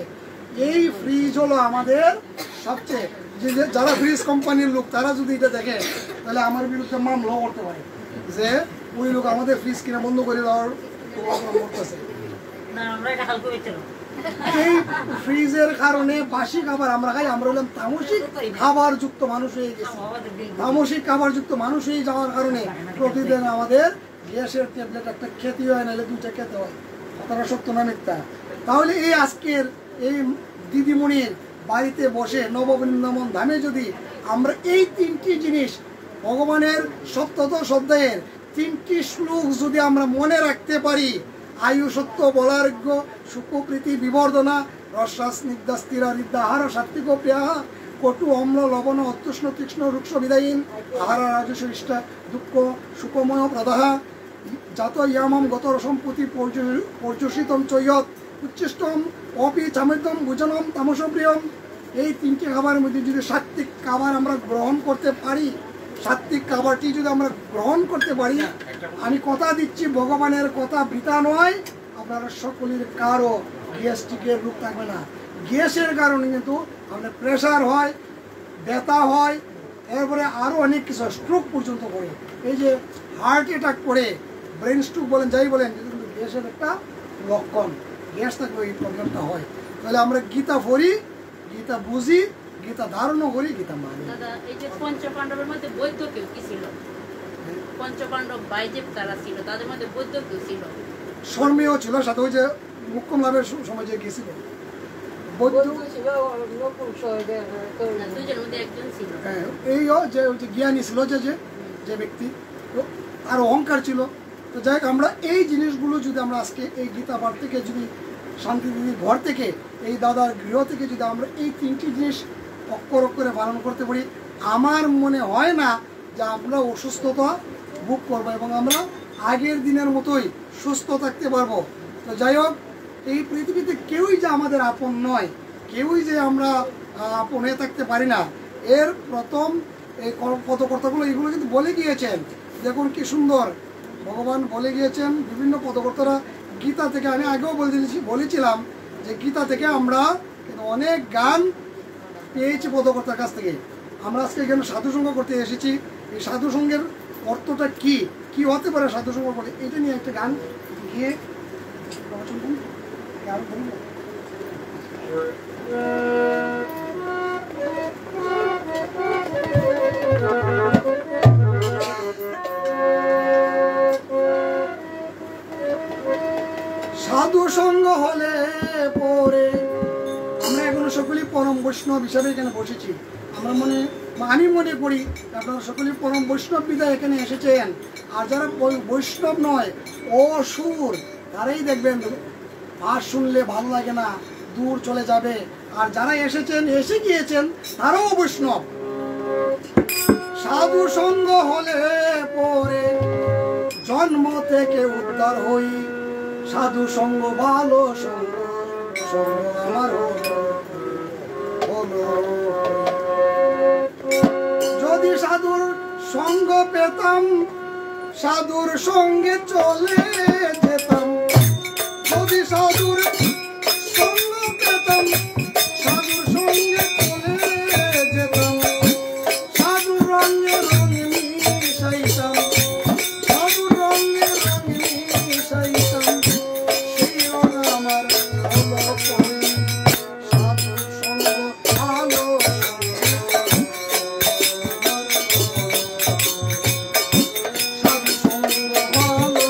এই ফ্রিজ হলো আমাদের সবচেয়ে, যারা ফ্রিজ কোম্পানির লোক, তারা যদি এটা দেখে তাহলে আমার বিরুদ্ধে মামলাও করতে পারে যে ওই লোক আমাদের ফ্রিজ কিনা বন্ধ করে দেওয়ার করতেছে। এই ফ্রিজের কারণে বাসি খাবার আমরা খাই, আমরা হলাম তামসিক খাবার যুক্ত মানুষ হয়ে গেছি। তামসিক খাবার যুক্ত মানুষ হয়ে যাওয়ার কারণে প্রতিদিন আমাদের গ্যাসের ট্যাবলেট একটা খেতে হয়, নাহলে 2টা খেতে হয়। কথাটা সত্য না মিথ্যা? তাহলে এই আজকের এই দিদিমণির বাড়িতে বসে নববৃন্দাবন ধামে যদি আমরা এই 3টি জিনিস, ভগবানের সপ্তত অধ্যায়ের 3টি শ্লোক যদি আমরা মনে রাখতে পারি, আয়ু সত্য বলার্ঘ্য সুখপ্রীতি বিবর্ধনা রসা স্নিগ্ধা স্থির হৃদ্যাহার সাত্বিক প্রিয়া কটু অম্ল লবণ অত্যুষ্ণ তীক্ষ্ণ রুক্ষ বিদায়ীন আহার রাজস্ব দুঃখ সুখময় প্রদাহ জাত ইয়ামম গত সম্পত্তি পর্যসিতম চৈয়ত উচ্ছিষ্টম অপি চামেদম ভোজনম তামস প্রিয়ম। এই 3টি খাবারের মধ্যে যদি সাত্বিক খাবার আমরা গ্রহণ করতে পারি, সাত্বিক খাবারটি যদি আমরা গ্রহণ করতে পারি, আমি কথা দিচ্ছি, ভগবানের কথা বৃথা নয়, আপনারা সকলের কারো গ্যাস্ট্রিকের রোগ থাকবে না। গ্যাসের কারণে কিন্তু আপনার প্রেশার হয়, ব্যথা হয়, এরপরে আরও অনেক কিছু, স্ট্রোক পর্যন্ত করে, এই যে হার্ট অ্যাটাক করে, ব্রেন স্ট্রোক বলেন, যাই বলেন, কিন্তু গ্যাসের একটা লক্ষণ, গ্যাস থাকলে এই প্রবলেমটা হয়। তাহলে আমরা গীতা পড়ি, গীতা বুঝি, গীতা ধারণও করি, গীতা মানি। দাদা, এই যে পঞ্চপাণ্ডবের মধ্যে বৈদ্য কেউ কি ছিল? পঞ্চপাণ্ডব বাইজেব তারা ছিল, তাদের মধ্যে বৈদ্য কেউ ছিল? শর্মীয় ছিল, সাথে ওই যে মুখ্যম লাভের সময় যে গেছিল বৌদ্ধ, দুজনের মধ্যে একজন ছিল। এই যে জ্ঞানী ছিল, যে ব্যক্তি, আর অহংকার ছিল। তো যাই হোক, আমরা এই জিনিসগুলো যদি আমরা আজকে এই গীতা পাঠ থেকে, যদি শান্তি দিদির ঘর থেকে, এই দাদার গৃহ থেকে যদি আমরা এই 3টি জিনিস অক্ষর অক্ষরে পালন করতে পারি, আমার মনে হয় না যে আমরা অসুস্থতা ভোগ করবো এবং আমরা আগের দিনের মতোই সুস্থ থাকতে পারবো। তো যাই হোক, এই পৃথিবীতে কেউই যে আমাদের আপন নয়, কেউই যে আমরা আপন হয়ে থাকতে পারি না। এর প্রথম এই পদকর্তাগুলো এগুলো কিন্তু বলে গিয়েছেন, দেখুন কি সুন্দর ভগবান বলে গিয়েছেন। বিভিন্ন পদকর্তারা গীতা থেকে, আমি আগেও বলেছিলাম যে গীতা থেকে আমরা কিন্তু অনেক গান পেয়েছি পদকর্তার কাছ থেকে। আমরা আজকে এখানে সাধুসঙ্গ করতে এসেছি, এই সাধুসঙ্গের অর্থটা কি কি হতে পারে সাধুসঙ্গ করে, এটা নিয়ে একটা গান গিয়ে গান বলবো। সাধু সঙ্গ হলে পরে আমরা এখন সকলেই পরম বৈষ্ণব হিসাবে এখানে বসেছি। আমি মনে করি আপনারা সকলেই পরম বৈষ্ণব বিদায় এখানে এসেছেন। আর যারা বৈষ্ণব নয়, অসুর, তারাই দেখবেন আর শুনলে ভালো লাগে না, দূর চলে যাবে। আর যারা এসে গিয়েছেন তারাও বৈষ্ণব। সাধু সঙ্গ হলে পরে জন্ম থেকে উদ্ধার হই, সাধু সঙ্গ ভালো সঙ্গ, সঙ্গ আমার হলো হলো। যদি সাধুর সঙ্গ পেতাম, সাধুর সঙ্গে চলে যেতাম। যদি সাধুর সঙ্গ পেতাম, সাধুর সঙ্গে চলে যেতাম। সাধুর রঙে রঙে মিশাইতাম, সাধুর রঙে রঙে মিশাইতাম। সেই রঙ আমার হলো পরে, সাধুর সঙ্গ ভালো সাধু সঙ্গ ভালো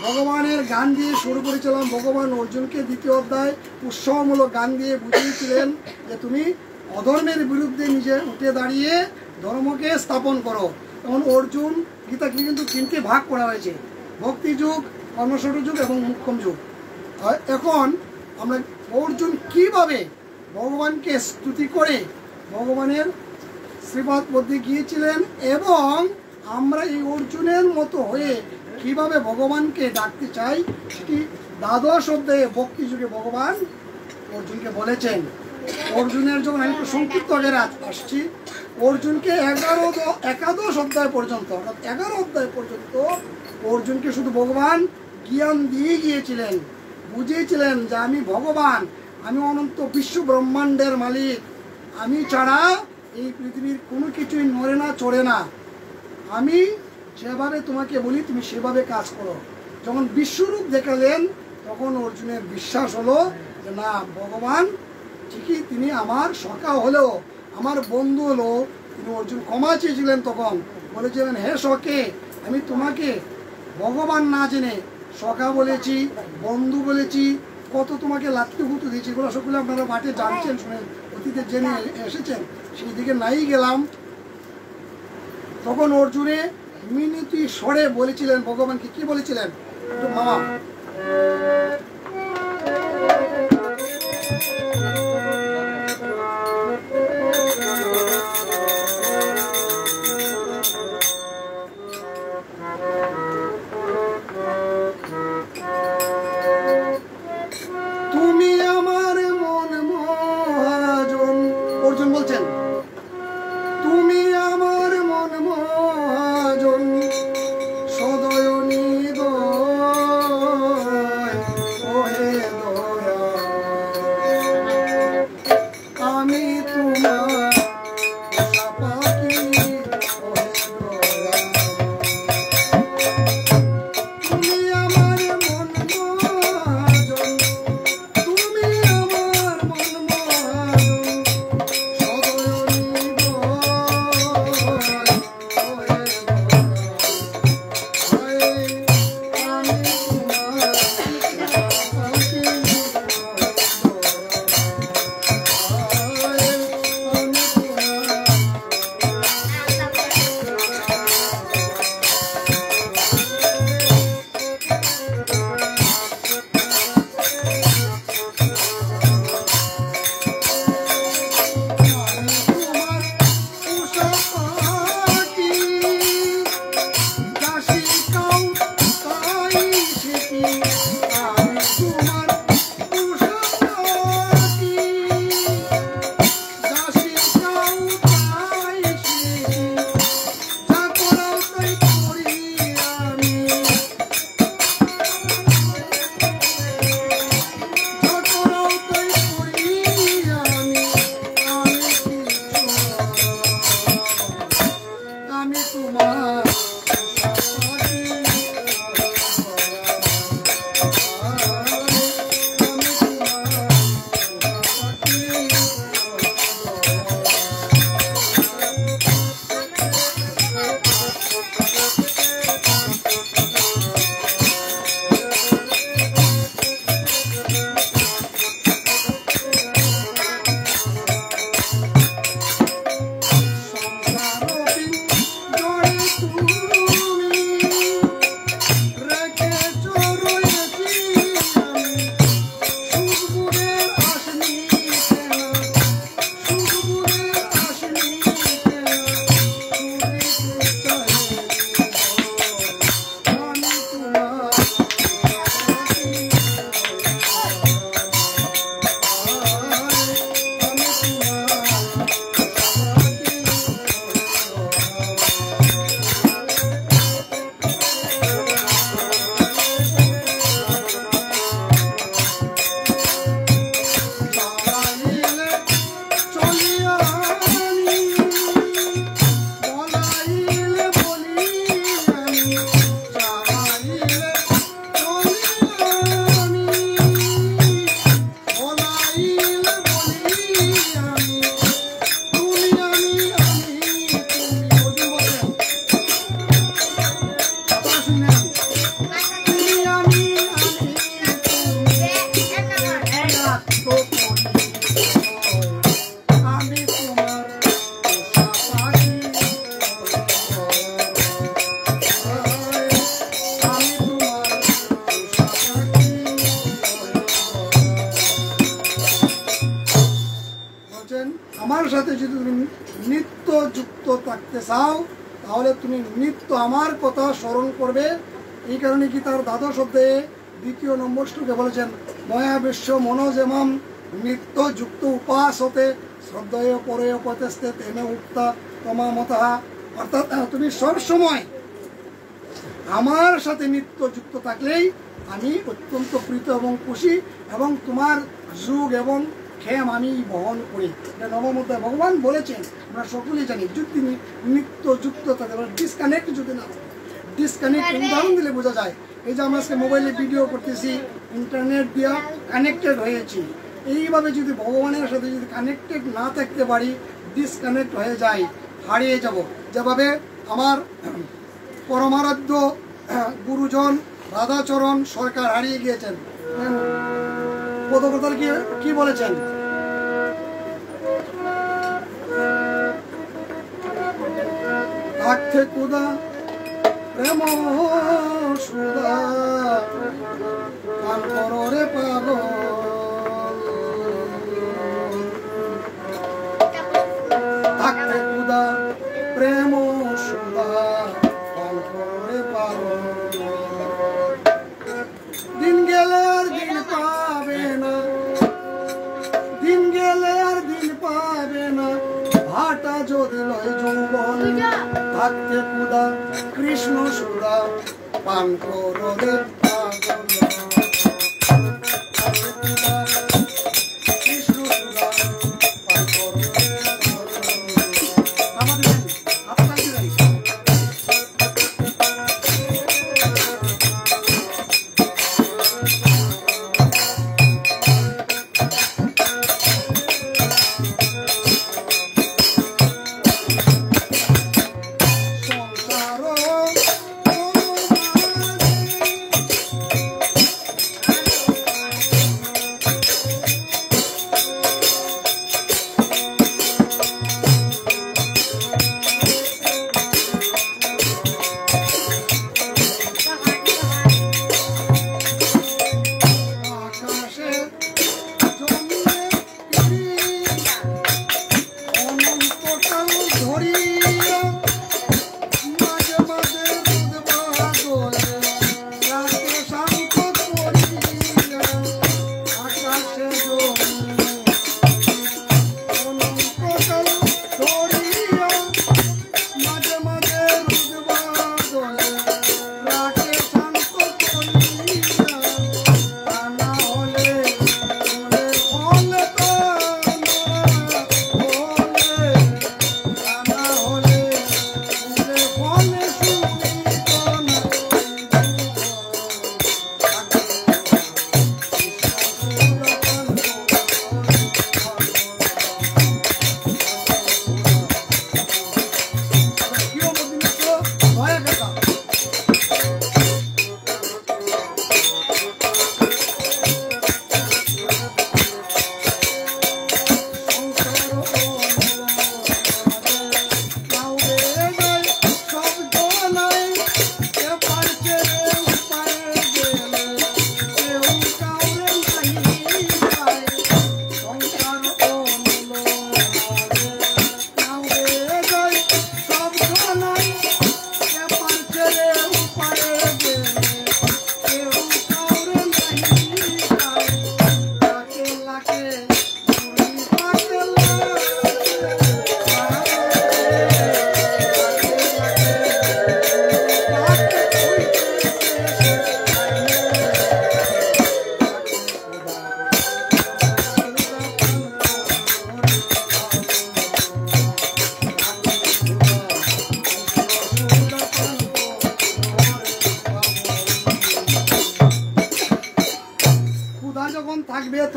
ভগবানের গান দিয়ে শুরু করেছিলাম। ভগবান অর্জুনকে দ্বিতীয় অধ্যায় উৎসাহমূলক গান দিয়ে বুঝিয়েছিলেন যে তুমি অধর্মের বিরুদ্ধে নিজে উঠে দাঁড়িয়ে ধর্মকে স্থাপন করো। তখন অর্জুন গীতাকে কিন্তু তিনটে ভাগ করা হয়েছে, ভক্তি যুগ, কর্মসূত্র যুগ এবং মুখ্যম যুগ। এখন আমরা অর্জুন কিভাবে ভগবানকে স্তুতি করে ভগবানের শ্রীপাদ মধ্যে গিয়েছিলেন এবং আমরা এই অর্জুনের মতো হয়ে কিভাবে ভগবানকে ডাকতে চাই সেটি দ্বাদশ অধ্যায়ে ভক্তি যুগে ভগবান অর্জুনকে বলেছেন। অর্জুনের যখন আমি একটু সংক্ষিপ্ত আগে আসছি, অর্জুনকে একাদশ অধ্যায় পর্যন্ত অর্থাৎ 11 অধ্যায় পর্যন্ত অর্জুনকে শুধু ভগবান জ্ঞান দিয়ে গিয়েছিলেন, বুঝিয়েছিলেন যে আমি ভগবান, আমি অনন্ত বিশ্ব ব্রহ্মাণ্ডের মালিক, আমি ছাড়া এই পৃথিবীর কোনো কিছুই নড়ে না চড়ে না, আমি যেভাবে তোমাকে বলি তুমি সেভাবে কাজ করো। যখন বিশ্বরূপ দেখালেন তখন অর্জুনের বিশ্বাস হলো যে না, ভগবান ঠিকই তিনি আমার সখা হলেও আমার বন্ধু হলো। তিনি অর্জুন ক্ষমা চেয়েছিলেন, তখন বলেছিলেন হে সখে, আমি তোমাকে ভগবান না জেনে সখা বলেছি, বন্ধু বলেছি, কত তোমাকে লাত্তি গুঁতো দিয়েছি, এগুলো সকলে আপনারা মাঠে জানছেন, শুনে অতীতে জেনে এসেছেন, সেই দিকে নাই গেলাম। তখন অর্জুনে মিনতি স্বরে বলেছিলেন ভগবানকে, কি বলেছিলেন একটু মামা? তুমি আমার মন মহাজন, অর্জুন বলছেন তুমি আমার মন মহাজন, সদয় নিদয় ওহে দয়া, আমি তোমার পোষা পাখি ওহে দয়া, তুমি আমার মন মহাজন, তুমি আমার মন মহাজন, সদয় নিদয় ওহে দয়া, আমি তোমার পাখি আমার সাথে যদি তুমি নিত্য যুক্ত থাকতে চাও তাহলে তুমি নিত্য আমার কথা স্মরণ করবে। এই কারণে কি তার দ্বাদশ অধ্যায়ে 2 নম্বর শ্লোকে বলেছেন ময়া বিশ্ব মনোজেমম নিত্য যুক্ত উপাস হতে শ্রদ্ধেয় পরে উপতেস্তে তেনে উক্তা তোমা মতা, অর্থাৎ তুমি সবসময় আমার সাথে নিত্য যুক্ত থাকলেই আমি অত্যন্ত প্রীত এবং খুশি, এবং তোমার যুগ এবং ক্ষেম আমি বহন করি। এটা নবম অধ্যায় ভগবান বলেছেন, আমরা সকলেই জানি। যদি নিত্য যুক্ত থাকে, ডিসকানেক্ট যদি না, ডিসকানেক্ট উদাহরণ দিলে বোঝা যায় এই যে আমরা আজকে মোবাইলে ভিডিও করতেছি, ইন্টারনেট দিয়া কানেক্টেড হয়েছি, এইভাবে যদি ভগবানের সাথে যদি কানেক্টেড না থাকতে পারি, ডিসকানেক্ট হয়ে যাই, হারিয়ে যাব। যেভাবে আমার পরমারাধ্য গুরুজন রাধাচরণ সরকার হারিয়ে গিয়েছেন, পদকর্তার কি বলেছেন? থাকতে কুদা প্রেম সুদা পান কররে পাগল, থাকতে কুদা প্রেম সুদা পান কররে পাগল, দিন গেলে আর দিন পাবে না, দিন গেলে আর দিন পাবে না, ভাটা যদি লয় যৌবন, থাকতে কুদা কৃষ্ণ সুদা পান কররে পাগল, থাকতে কুদা কৃষ্ণ সুদা পান কররে পাগল। আমাদের আপনার কি রাই?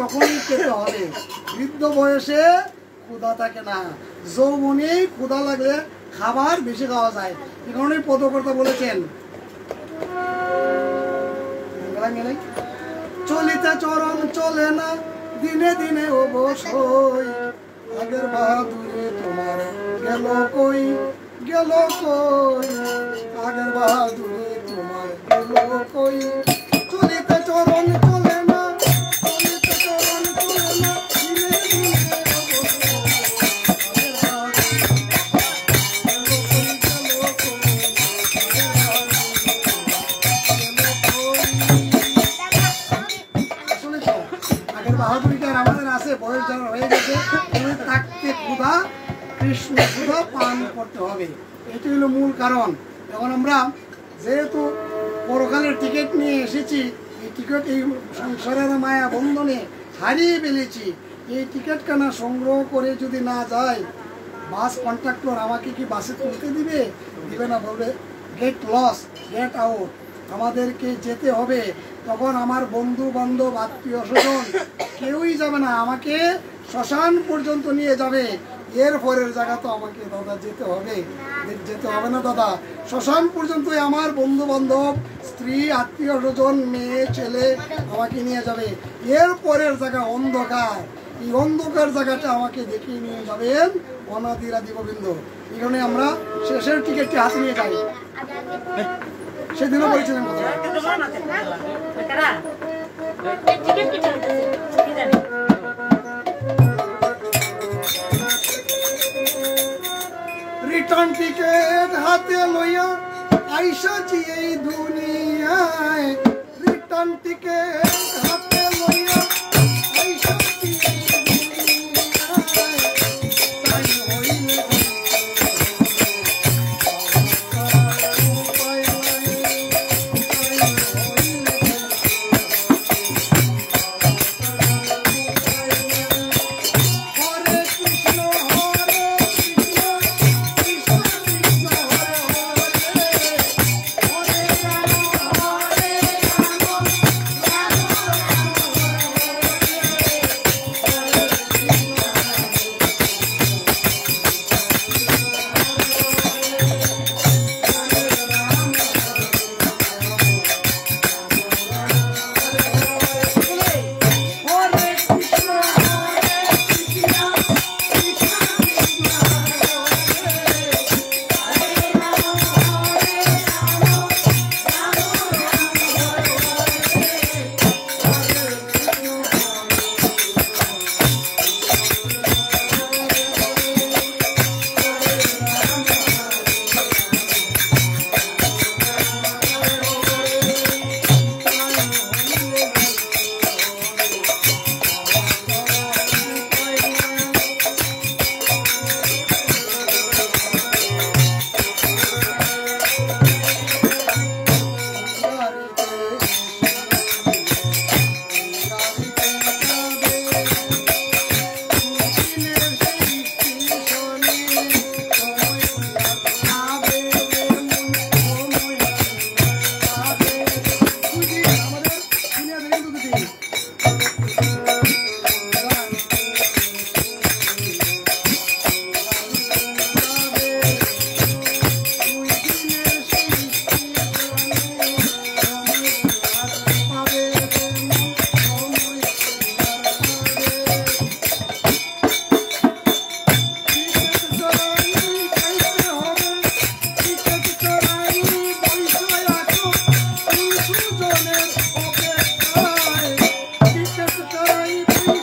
তখনই খেতে হবে, বৃদ্ধ বয়সে ক্ষুধা থাকে না, যৌবনে ক্ষুধা লাগলে খাবার বেশি খাওয়া যায়। এই কারণে পদকর্তা বলেছেন, চলিতে চরণ চলে না, দিনে দিনে অবশ্যই, আগের বাহাদুরে তোমার গেল কই, গেল কই, আগের বাহাদুরে তোমার গেল কই, চলিতে চরণ চলে না, চলিতে চরণ চলে না, দিনে দিনে কৃষ্ণ সুধা পান করতে হবে। এটি হলো মূল কারণ। এখন আমরা যেহেতু পরকালের টিকিট নিয়ে এসেছি, এই টিকিট এই সংসারের মায়া বন্ধনে হারিয়ে ফেলেছি, এই টিকিট কেনা সংগ্রহ করে যদি না যায়, বাস কন্ট্রাক্টর আমাকে কি বাসে তুলতে দিবে? দিবে না, বলবে গেট লস, গেট আউট। আমাদেরকে যেতে হবে, তখন আমার বন্ধু বান্ধব আত্মীয় স্বজন কেউই যাবে না, আমাকে শ্মশান পর্যন্ত নিয়ে যাবে। এর পরের জায়গা তো আমাকে দাদা যেতে হবে না দাদা, শ্মশান পর্যন্তই আমার বন্ধু বান্ধব, স্ত্রী, আত্মীয় স্বজন, মেয়ে, ছেলে আমাকে নিয়ে যাবে। এর পরের জায়গা অন্ধকার, এই অন্ধকার জায়গাটা আমাকে দেখিয়ে নিয়ে যাবেন অনাদির আদি গোবিন্দ। এখানে আমরা শেষের টিকিটটি হাতে নিয়ে যাই। সেদিনও বলছিলেন রিটার্ন টিকেট হাতে লইয়া আইসাছি এই দুনিয়ায়, রিটার্ন টিকেট হাতে লইয়া আইসাছি এই দুনিয়ায়, তাই হইলে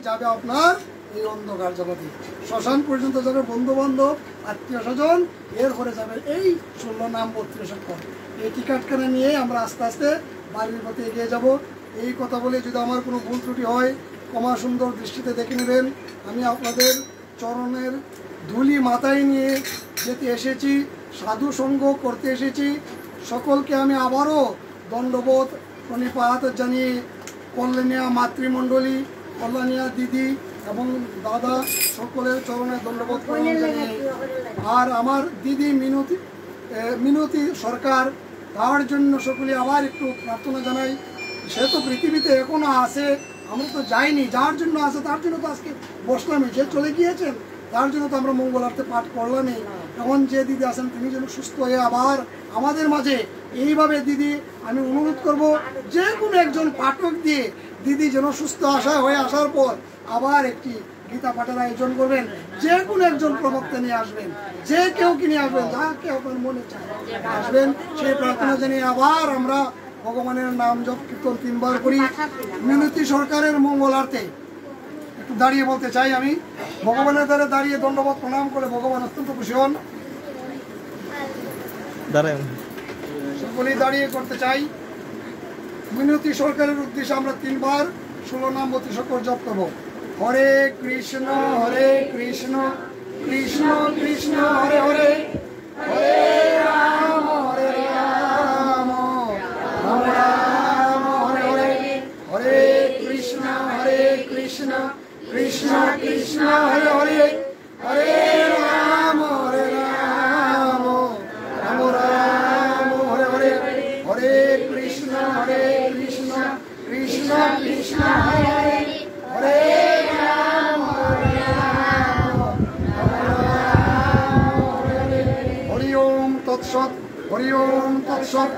যাবে আপনার এই অন্ধকার জগতে, শ্মশান পর্যন্ত যাবে বন্ধু বান্ধব আত্মীয় স্বজন, এরপরে যাবে এই 16 নাম 32 অক্ষর। এই টিকিটখানা নিয়ে আমরা আস্তে আস্তে বাড়ির পথে এগিয়ে যাব। এই কথা বলে যদি আমার কোনো ভুল ত্রুটি হয় ক্ষমা সুন্দর দৃষ্টিতে দেখে নেবেন। আমি আপনাদের চরণের ধুলি মাথায় নিয়ে যেতে এসেছি, সাধু সঙ্গ করতে এসেছি। সকলকে আমি আবারও দণ্ডবোধ প্রণিপাত জানিয়ে কল্যাণিয়া মাতৃমণ্ডলী, কল্যাণিয়া দিদি এবং দাদা সকলের চরণে দণ্ডবোধ প্রণাম জানিয়ে, আর আমার দিদি মিনতি সরকার, তার জন্য সকলে আবার একটু প্রার্থনা জানাই। সে তো পৃথিবীতে এখনো আছে, আমরা তো যাইনি, যার জন্য আছে তার জন্য তো আজকে বসলামই। যে চলে গিয়েছেন তার জন্য তো আমরা মঙ্গলার্থে পাঠ করলামই। এখন যে দিদি আছেন তিনি যেন সুস্থ হয়ে আবার আমাদের মাঝে এইভাবে দিদি আমি অনুরোধ করব যে কোনো একজন পাঠক দিয়ে দিদি যেন সুস্থ হয়ে আসার পর আবার একটি গীতা পাঠের আয়োজন করবেন, যে কোনো একজন প্রবক্তা নিয়ে আসবেন, যে কেউ কি নিয়ে আসবেন, যাকে আপনার মনে চায় আসবেন, সেই প্রার্থনা জানিয়ে আবার আমরা ভগবানের নাম জপ কীর্তন 3 বার করি। মিনতি সরকারের মঙ্গলার্থে একটু দাঁড়িয়ে বলতে চাই, আমি ভগবানের দ্বারা দাঁড়িয়ে দণ্ডবোধ প্রণাম করে ভগবান অত্যন্ত খুশি হন। সকলেই দাঁড়িয়ে করতে চাই। মিনতি সরকারের উদ্দেশ্যে আমরা 3 বার 16 নাম অতি সকল জপ করবো। হরে কৃষ্ণ কৃষ্ণ কৃষ্ণ হরে হরে, হরে রাম রাম রাম হরে হরে, হরে কৃষ্ণ কৃষ্ণ কৃষ্ণ হরে হরে, হরে রাম রাম রাম হরে হরে, হরে কৃষ্ণ কৃষ্ণ কৃষ্ণ হরে হরে, হরে রাম হরি ওম তৎসৎ, হরি ওম তৎসৎ।